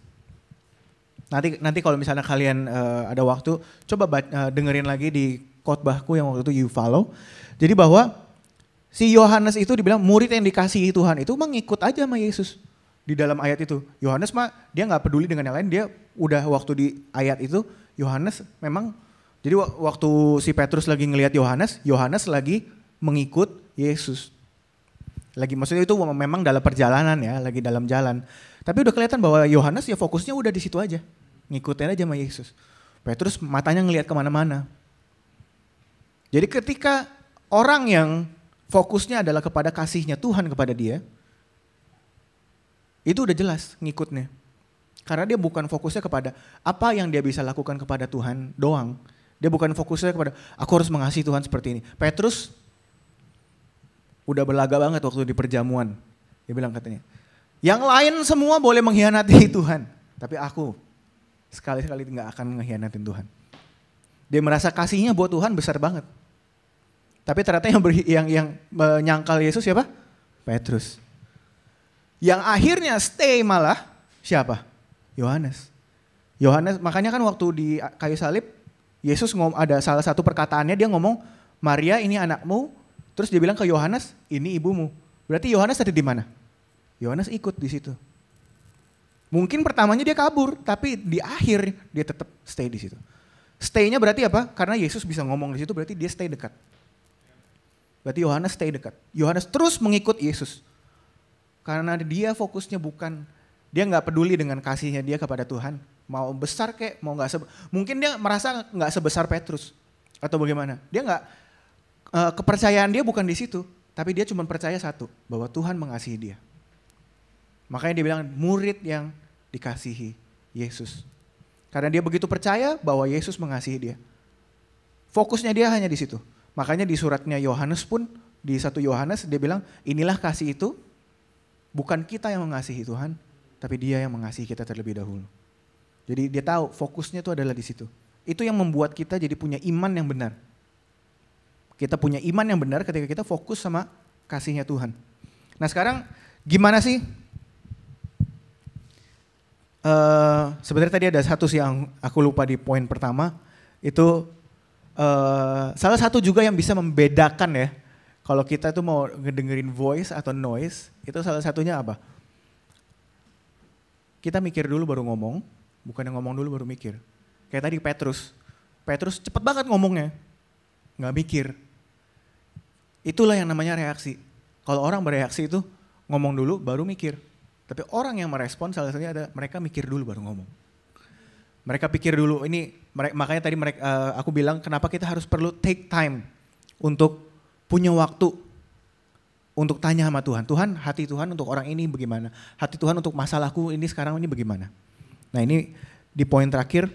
Nanti kalau misalnya kalian ada waktu, coba dengerin lagi di khotbahku yang waktu itu You Follow. Jadi bahwa si Yohanes itu dibilang murid yang dikasihi Tuhan itu mengikut aja sama Yesus. Di dalam ayat itu, Yohanes mah dia gak peduli dengan yang lain, dia udah waktu di ayat itu, Yohanes memang, jadi waktu si Petrus lagi ngelihat Yohanes lagi mengikut Yesus. Maksudnya itu memang dalam perjalanan ya, lagi dalam jalan. Tapi udah kelihatan bahwa Yohanes ya fokusnya udah di situ aja, ngikutin aja sama Yesus. Petrus matanya ngelihat kemana-mana. Jadi ketika orang yang fokusnya adalah kepada kasihnya Tuhan kepada dia, itu udah jelas ngikutnya. Karena dia bukan fokusnya kepada apa yang dia bisa lakukan kepada Tuhan doang. Dia bukan fokusnya kepada aku harus mengasihi Tuhan seperti ini. Petrus udah berlaga banget waktu di perjamuan. Dia bilang katanya, yang lain semua boleh mengkhianati Tuhan. Tapi aku sekali-sekali gak akan mengkhianatin Tuhan. Dia merasa kasihnya buat Tuhan besar banget. Tapi ternyata yang menyangkal Yesus siapa? Petrus. Yang akhirnya stay malah siapa? Yohanes. Makanya kan waktu di kayu salib, Yesus ada salah satu perkataannya, dia ngomong, Maria ini anakmu, terus dia bilang ke Yohanes, ini ibumu. Berarti Yohanes ada di mana? Yohanes ikut di situ. Mungkin pertamanya dia kabur, tapi di akhir dia tetap stay di situ. Stay-nya berarti apa? Karena Yesus bisa ngomong di situ, berarti dia stay dekat. Berarti Yohanes stay dekat. Yohanes terus mengikut Yesus. Karena dia fokusnya bukan, dia gak peduli dengan kasihnya dia kepada Tuhan. Mau besar kek, mau gak mungkin dia merasa gak sebesar Petrus. Atau bagaimana. Dia gak, kepercayaan dia bukan di situ. Tapi dia cuma percaya satu, bahwa Tuhan mengasihi dia. Makanya dia bilang murid yang dikasihi Yesus. Karena dia begitu percaya bahwa Yesus mengasihi dia. Fokusnya dia hanya di situ. Makanya di suratnya Yohanes pun, di 1 Yohanes dia bilang, inilah kasih itu, bukan kita yang mengasihi Tuhan, tapi dia yang mengasihi kita terlebih dahulu. Jadi dia tahu fokusnya itu adalah di situ. Itu yang membuat kita jadi punya iman yang benar. Kita punya iman yang benar ketika kita fokus sama kasihnya Tuhan. Nah sekarang gimana sih? Sebenarnya tadi ada satu sih yang aku lupa di poin pertama. Itu salah satu juga yang bisa membedakan ya. Kalau kita tuh mau ngedengerin voice atau noise, itu salah satunya apa? Kita mikir dulu baru ngomong, bukan yang ngomong dulu baru mikir. Kayak tadi Petrus cepet banget ngomongnya, nggak mikir. Itulah yang namanya reaksi. Kalau orang bereaksi itu ngomong dulu baru mikir. Tapi orang yang merespon salah satunya ada mereka mikir dulu baru ngomong. Mereka pikir dulu, makanya tadi aku bilang kenapa kita harus perlu take time untuk punya waktu untuk tanya sama Tuhan. Tuhan, hati Tuhan untuk orang ini bagaimana? Hati Tuhan untuk masalahku ini sekarang ini bagaimana? Nah ini di poin terakhir,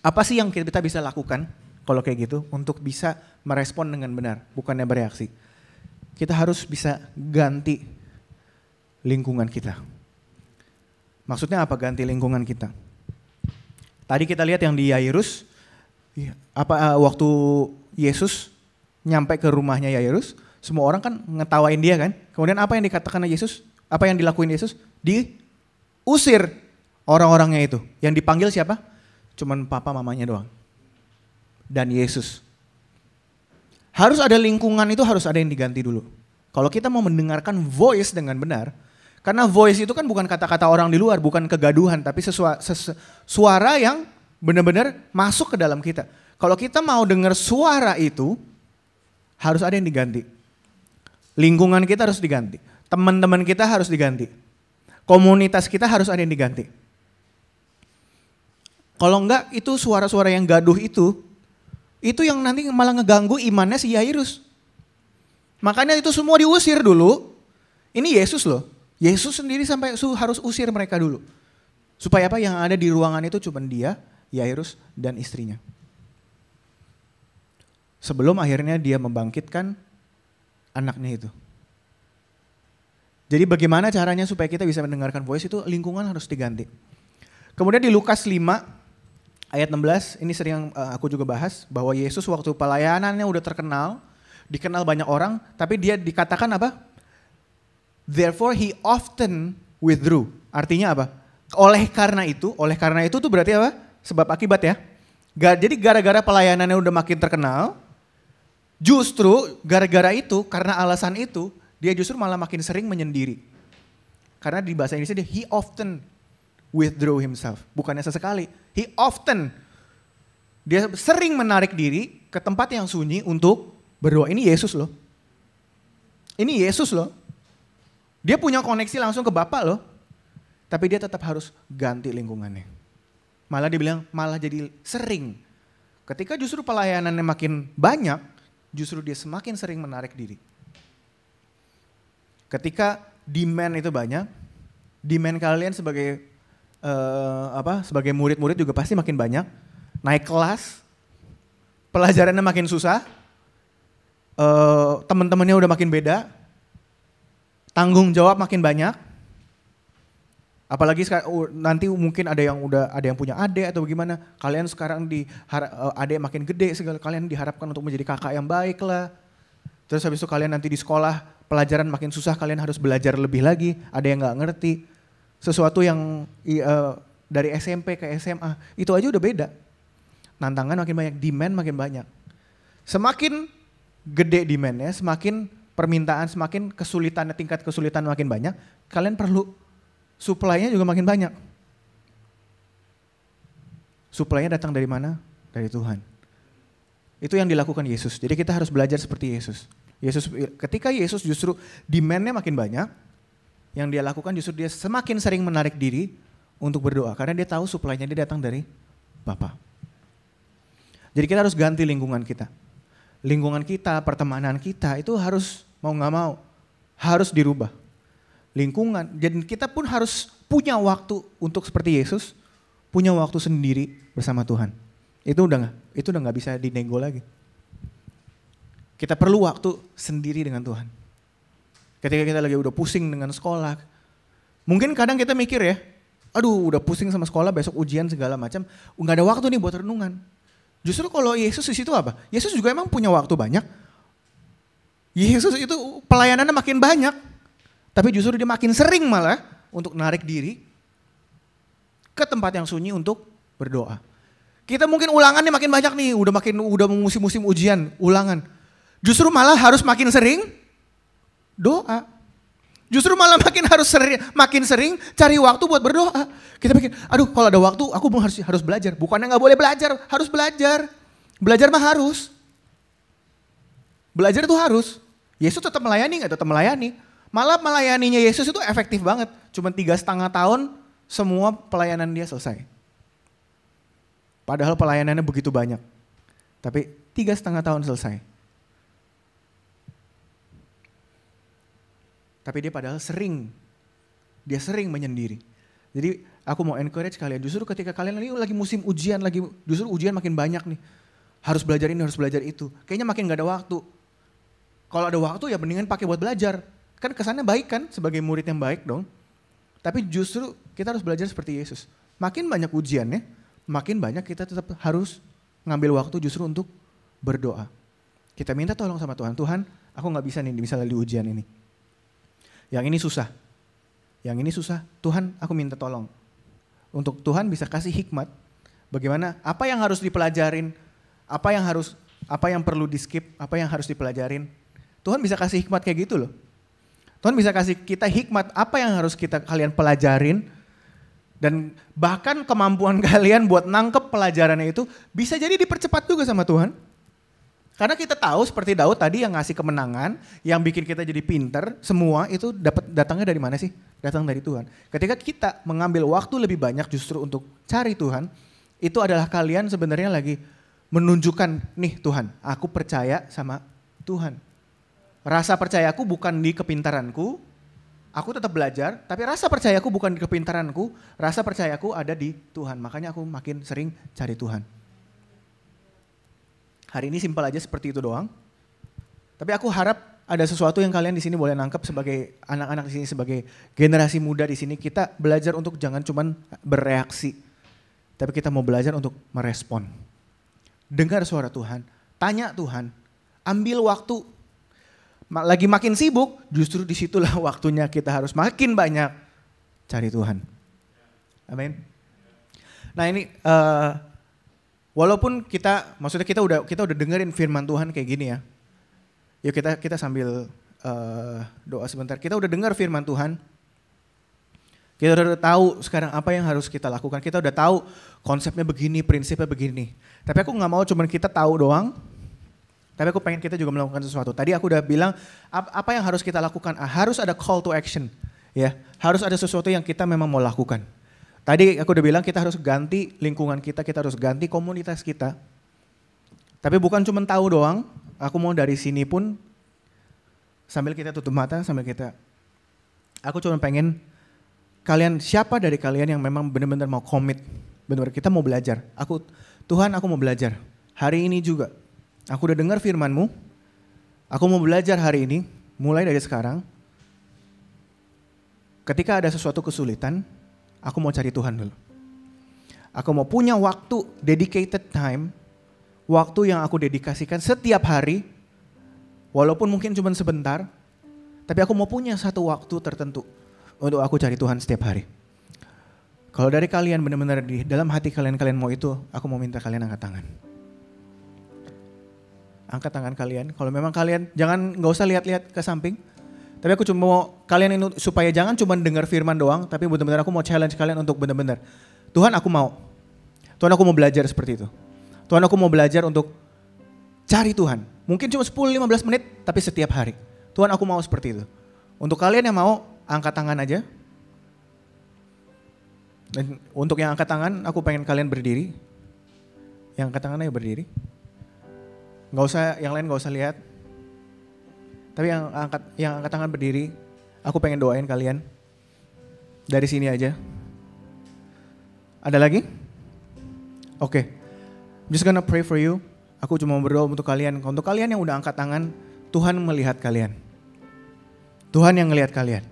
apa sih yang kita bisa lakukan kalau kayak gitu untuk bisa merespon dengan benar, bukannya bereaksi? Kita harus bisa ganti lingkungan kita. Maksudnya apa ganti lingkungan kita? Tadi kita lihat yang di Yairus, waktu Yesus nyampe ke rumahnya Yairus, semua orang kan ngetawain dia kan. Kemudian apa yang dikatakan Yesus? Apa yang dilakuin Yesus? Diusir orang-orangnya itu. Yang dipanggil siapa? Cuman papa mamanya doang. Dan Yesus. Harus ada lingkungan itu harus ada yang diganti dulu. Kalau kita mau mendengarkan voice dengan benar, karena voice itu kan bukan kata-kata orang di luar, bukan kegaduhan, tapi suara yang benar-benar masuk ke dalam kita. Kalau kita mau dengar suara itu, harus ada yang diganti. Lingkungan kita harus diganti. Teman-teman kita harus diganti. Komunitas kita harus ada yang diganti. Kalau enggak, itu suara-suara yang gaduh itu yang nanti malah ngeganggu imannya si Yairus. Makanya itu semua diusir dulu. Ini Yesus loh. Yesus sendiri sampai harus usir mereka dulu. Supaya apa? Yang ada di ruangan itu cuma dia, Yairus, dan istrinya. Sebelum akhirnya dia membangkitkan anaknya itu. Jadi bagaimana caranya supaya kita bisa mendengarkan voice itu, lingkungan harus diganti. Kemudian di Lukas 5 ayat 16, ini sering aku juga bahas, bahwa Yesus waktu pelayanannya udah terkenal, dikenal banyak orang, tapi dia dikatakan apa? Therefore he often withdrew. Artinya apa? Oleh karena itu tuh berarti apa? Sebab akibat ya. Jadi gara-gara pelayanannya udah makin terkenal, justru gara-gara itu, karena alasan itu, dia justru malah makin sering menyendiri. Karena di bahasa Indonesia dia he often withdrew himself. Bukannya sesekali, he often. Dia sering menarik diri ke tempat yang sunyi untuk berdoa. Ini Yesus loh. Ini Yesus loh. Dia punya koneksi langsung ke Bapa loh. Tapi dia tetap harus ganti lingkungannya. Malah dibilang malah jadi sering. Ketika justru pelayanannya makin banyak, justru dia semakin sering menarik diri. Ketika demand itu banyak, demand kalian sebagai sebagai murid-murid juga pasti makin banyak. Naik kelas, pelajarannya makin susah, teman-temannya udah makin beda, tanggung jawab makin banyak. Apalagi nanti mungkin ada yang punya adik atau bagaimana. Kalian sekarang adik makin gede, segala kalian diharapkan untuk menjadi kakak yang baik lah. Terus habis itu kalian nanti di sekolah pelajaran makin susah, kalian harus belajar lebih lagi. Ada yang nggak ngerti sesuatu yang dari SMP ke SMA itu aja udah beda. Tantangan makin banyak, demand makin banyak. Semakin gede demandnya, semakin permintaan, semakin kesulitannya, tingkat kesulitan makin banyak, kalian perlu supply-nya juga makin banyak. Supply-nya datang dari mana? Dari Tuhan. Itu yang dilakukan Yesus. Jadi kita harus belajar seperti Yesus. Ketika Yesus justru demand-nya makin banyak, yang dia lakukan justru dia semakin sering menarik diri untuk berdoa. Karena dia tahu supply-nya dia datang dari Bapa. Jadi kita harus ganti lingkungan kita. Lingkungan kita, pertemanan kita itu harus mau gak mau, harus dirubah. Lingkungan, jadi kita pun harus punya waktu untuk seperti Yesus, punya waktu sendiri bersama Tuhan. Itu udah nggak bisa dinego lagi. Kita perlu waktu sendiri dengan Tuhan. Ketika kita lagi udah pusing dengan sekolah, mungkin kadang kita mikir ya, aduh udah pusing sama sekolah, besok ujian segala macam, nggak ada waktu nih buat renungan. Justru kalau Yesus di situ apa? Yesus juga emang punya waktu banyak. Yesus itu pelayanannya makin banyak, tapi justru dia makin sering malah untuk narik diri ke tempat yang sunyi untuk berdoa. Kita mungkin ulangannya makin banyak nih, udah musim-musim ujian, ulangan. Justru malah harus makin sering doa. Justru malah makin sering cari waktu buat berdoa. Kita pikir, aduh kalau ada waktu aku harus belajar. Bukannya nggak boleh belajar, harus belajar. Belajar mah harus. Belajar itu harus. Yesus tetap melayani nggak? Tetap melayani. Malah melayaninya Yesus itu efektif banget. Cuma 3,5 tahun semua pelayanan dia selesai. Padahal pelayanannya begitu banyak. Tapi 3,5 tahun selesai. Tapi dia padahal sering menyendiri. Jadi aku mau encourage kalian, justru ketika kalian lagi musim ujian, justru ujian makin banyak nih. Harus belajar ini, harus belajar itu. Kayaknya makin gak ada waktu. Kalau ada waktu ya mendingan pakai buat belajar. Kan kesannya baik kan, sebagai murid yang baik dong. Tapi justru kita harus belajar seperti Yesus. Makin banyak ujiannya, makin banyak kita tetap harus ngambil waktu justru untuk berdoa. Kita minta tolong sama Tuhan. Tuhan, aku gak bisa nih misalnya di ujian ini. Yang ini susah. Tuhan, aku minta tolong. Untuk Tuhan bisa kasih hikmat. Bagaimana, apa yang harus dipelajarin, apa yang perlu di skip, apa yang harus dipelajarin. Tuhan bisa kasih hikmat kayak gitu loh. Tuhan bisa kasih kita hikmat apa yang harus kalian pelajarin. Dan bahkan kemampuan kalian buat nangkep pelajarannya itu bisa jadi dipercepat juga sama Tuhan. Karena kita tahu seperti Daud tadi yang ngasih kemenangan, yang bikin kita jadi pinter, semua itu datangnya dari mana sih? Datang dari Tuhan. Ketika kita mengambil waktu lebih banyak justru untuk cari Tuhan, itu adalah kalian sebenarnya lagi menunjukkan, nih Tuhan, aku percaya sama Tuhan. Rasa percayaku bukan di kepintaranku, aku tetap belajar, tapi rasa percayaku bukan di kepintaranku, rasa percayaku ada di Tuhan. Makanya aku makin sering cari Tuhan. Hari ini simpel aja seperti itu doang. Tapi aku harap ada sesuatu yang kalian di sini boleh nangkep sebagai anak-anak di sini, sebagai generasi muda di sini. Kita belajar untuk jangan cuman bereaksi, tapi kita mau belajar untuk merespon. Dengar suara Tuhan, tanya Tuhan, ambil waktu. Lagi makin sibuk, justru disitulah waktunya kita harus makin banyak cari Tuhan. Amin. Nah ini walaupun kita udah dengerin firman Tuhan kayak gini ya. Yuk kita sambil doa sebentar. Kita udah dengar firman Tuhan. Kita udah tahu sekarang apa yang harus kita lakukan. Kita udah tahu konsepnya begini, prinsipnya begini. Tapi aku gak mau cuman kita tahu doang. Tapi aku pengen kita juga melakukan sesuatu. Tadi aku udah bilang apa yang harus kita lakukan. Harus ada call to action. Ya, harus ada sesuatu yang kita memang mau lakukan. Tadi aku udah bilang kita harus ganti lingkungan kita harus ganti komunitas kita. Tapi bukan cuma tahu doang, aku mau dari sini pun sambil kita tutup mata, aku cuma pengen siapa dari kalian yang memang benar-benar mau komit, benar-benar kita mau belajar. Tuhan aku mau belajar, hari ini juga. Aku udah dengar firman-Mu, aku mau belajar hari ini, mulai dari sekarang. Ketika ada sesuatu kesulitan, aku mau cari Tuhan dulu. Aku mau punya waktu, dedicated time, waktu yang aku dedikasikan setiap hari, walaupun mungkin cuma sebentar, tapi aku mau punya satu waktu tertentu untuk aku cari Tuhan setiap hari. Kalau dari kalian benar-benar di dalam hati kalian mau itu, aku mau minta kalian angkat tangan. Angkat tangan kalian. Kalau memang kalian nggak usah lihat-lihat ke samping. Tapi aku cuma mau kalian ini supaya jangan cuma dengar firman doang, tapi benar-benar aku mau challenge kalian untuk benar-benar. Tuhan aku mau belajar seperti itu. Tuhan aku mau belajar untuk cari Tuhan. Mungkin cuma 10-15 menit, tapi setiap hari. Tuhan aku mau seperti itu. Untuk kalian yang mau, angkat tangan aja. Dan untuk yang angkat tangan, aku pengen kalian berdiri. Yang angkat tangan aja berdiri. Yang lain gak usah lihat. Tapi yang angkat tangan berdiri, aku pengen doain kalian. Dari sini aja. Ada lagi? Oke. I'm just gonna pray for you. Aku cuma berdoa untuk kalian. Untuk kalian yang udah angkat tangan, Tuhan melihat kalian. Tuhan yang ngelihat kalian.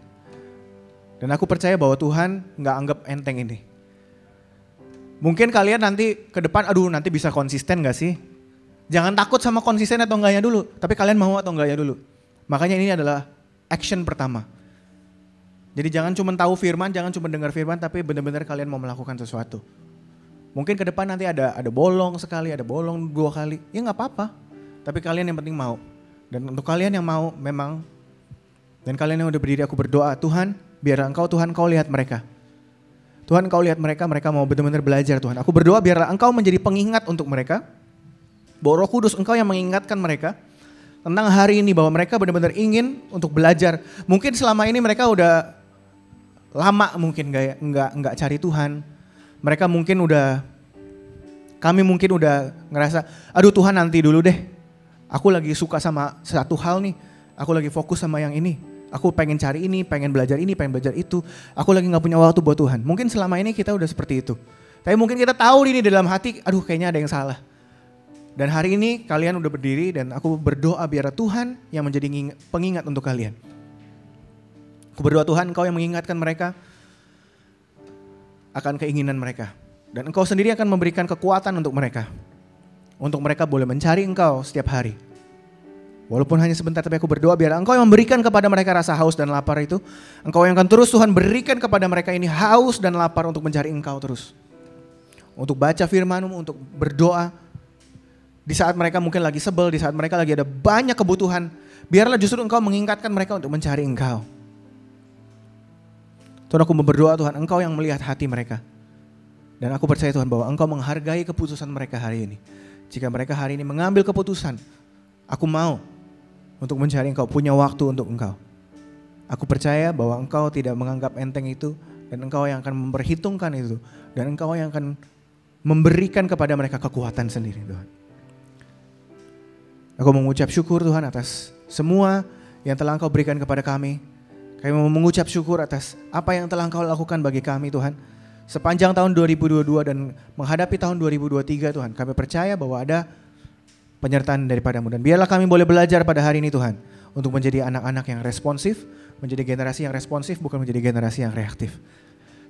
Dan aku percaya bahwa Tuhan gak anggap enteng ini. Mungkin kalian nanti ke depan, nanti bisa konsisten gak sih? Jangan takut sama konsisten atau enggaknya dulu. Tapi kalian mau atau enggaknya dulu. Makanya ini adalah action pertama. Jadi jangan cuma tahu firman, jangan cuma dengar firman, tapi benar-benar kalian mau melakukan sesuatu. Mungkin ke depan nanti ada bolong sekali, ada bolong 2 kali. Ya gak apa-apa. Tapi kalian yang penting mau. Dan untuk kalian yang mau memang Dan kalian yang udah berdiri, aku berdoa, Tuhan, biarlah Tuhan Engkau lihat mereka. Tuhan Engkau lihat mereka mau benar-benar belajar Tuhan. Aku berdoa biarlah Engkau menjadi pengingat untuk mereka. Bahwa Roh Kudus Engkau yang mengingatkan mereka tentang hari ini, bahwa mereka benar-benar ingin untuk belajar. Mungkin selama ini mereka udah lama mungkin nggak cari Tuhan. Mereka mungkin kami mungkin udah ngerasa, aduh Tuhan nanti dulu deh. Aku lagi suka sama satu hal nih. Aku lagi fokus sama yang ini. Aku pengen cari ini, pengen belajar itu. Aku lagi gak punya waktu buat Tuhan. Mungkin selama ini kita udah seperti itu. Tapi mungkin kita tahu ini dalam hati, aduh kayaknya ada yang salah. Dan hari ini kalian udah berdiri dan aku berdoa biar Tuhan yang menjadi pengingat untuk kalian. Aku berdoa Tuhan Engkau yang mengingatkan mereka akan keinginan mereka. Dan Engkau sendiri akan memberikan kekuatan untuk mereka. Untuk mereka boleh mencari Engkau setiap hari. Walaupun hanya sebentar, tapi aku berdoa biar Engkau yang memberikan kepada mereka rasa haus dan lapar itu. Engkau yang akan terus Tuhan berikan kepada mereka ini haus dan lapar untuk mencari Engkau terus. Untuk baca firman-Mu, untuk berdoa. Di saat mereka mungkin lagi sebel, di saat mereka lagi ada banyak kebutuhan. Biarlah justru Engkau mengingatkan mereka untuk mencari Engkau. Tuhan, aku berdoa Tuhan, Engkau yang melihat hati mereka. Dan aku percaya Tuhan bahwa Engkau menghargai keputusan mereka hari ini. Jika mereka hari ini mengambil keputusan, aku mau untuk mencari Engkau, punya waktu untuk Engkau. Aku percaya bahwa Engkau tidak menganggap enteng itu, dan Engkau yang akan memperhitungkan itu, dan Engkau yang akan memberikan kepada mereka kekuatan sendiri Tuhan. Aku mengucap syukur Tuhan atas semua yang telah Engkau berikan kepada kami. Kami mau mengucap syukur atas apa yang telah Engkau lakukan bagi kami Tuhan. Sepanjang tahun 2022 dan menghadapi tahun 2023 Tuhan, kami percaya bahwa ada penyertaan daripada-Mu. Dan biarlah kami boleh belajar pada hari ini Tuhan, untuk menjadi anak-anak yang responsif, menjadi generasi yang responsif, bukan menjadi generasi yang reaktif.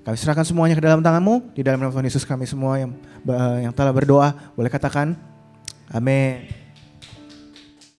Kami serahkan semuanya ke dalam tangan-Mu, di dalam nama Tuhan Yesus kami semua yang telah berdoa, boleh katakan, amin.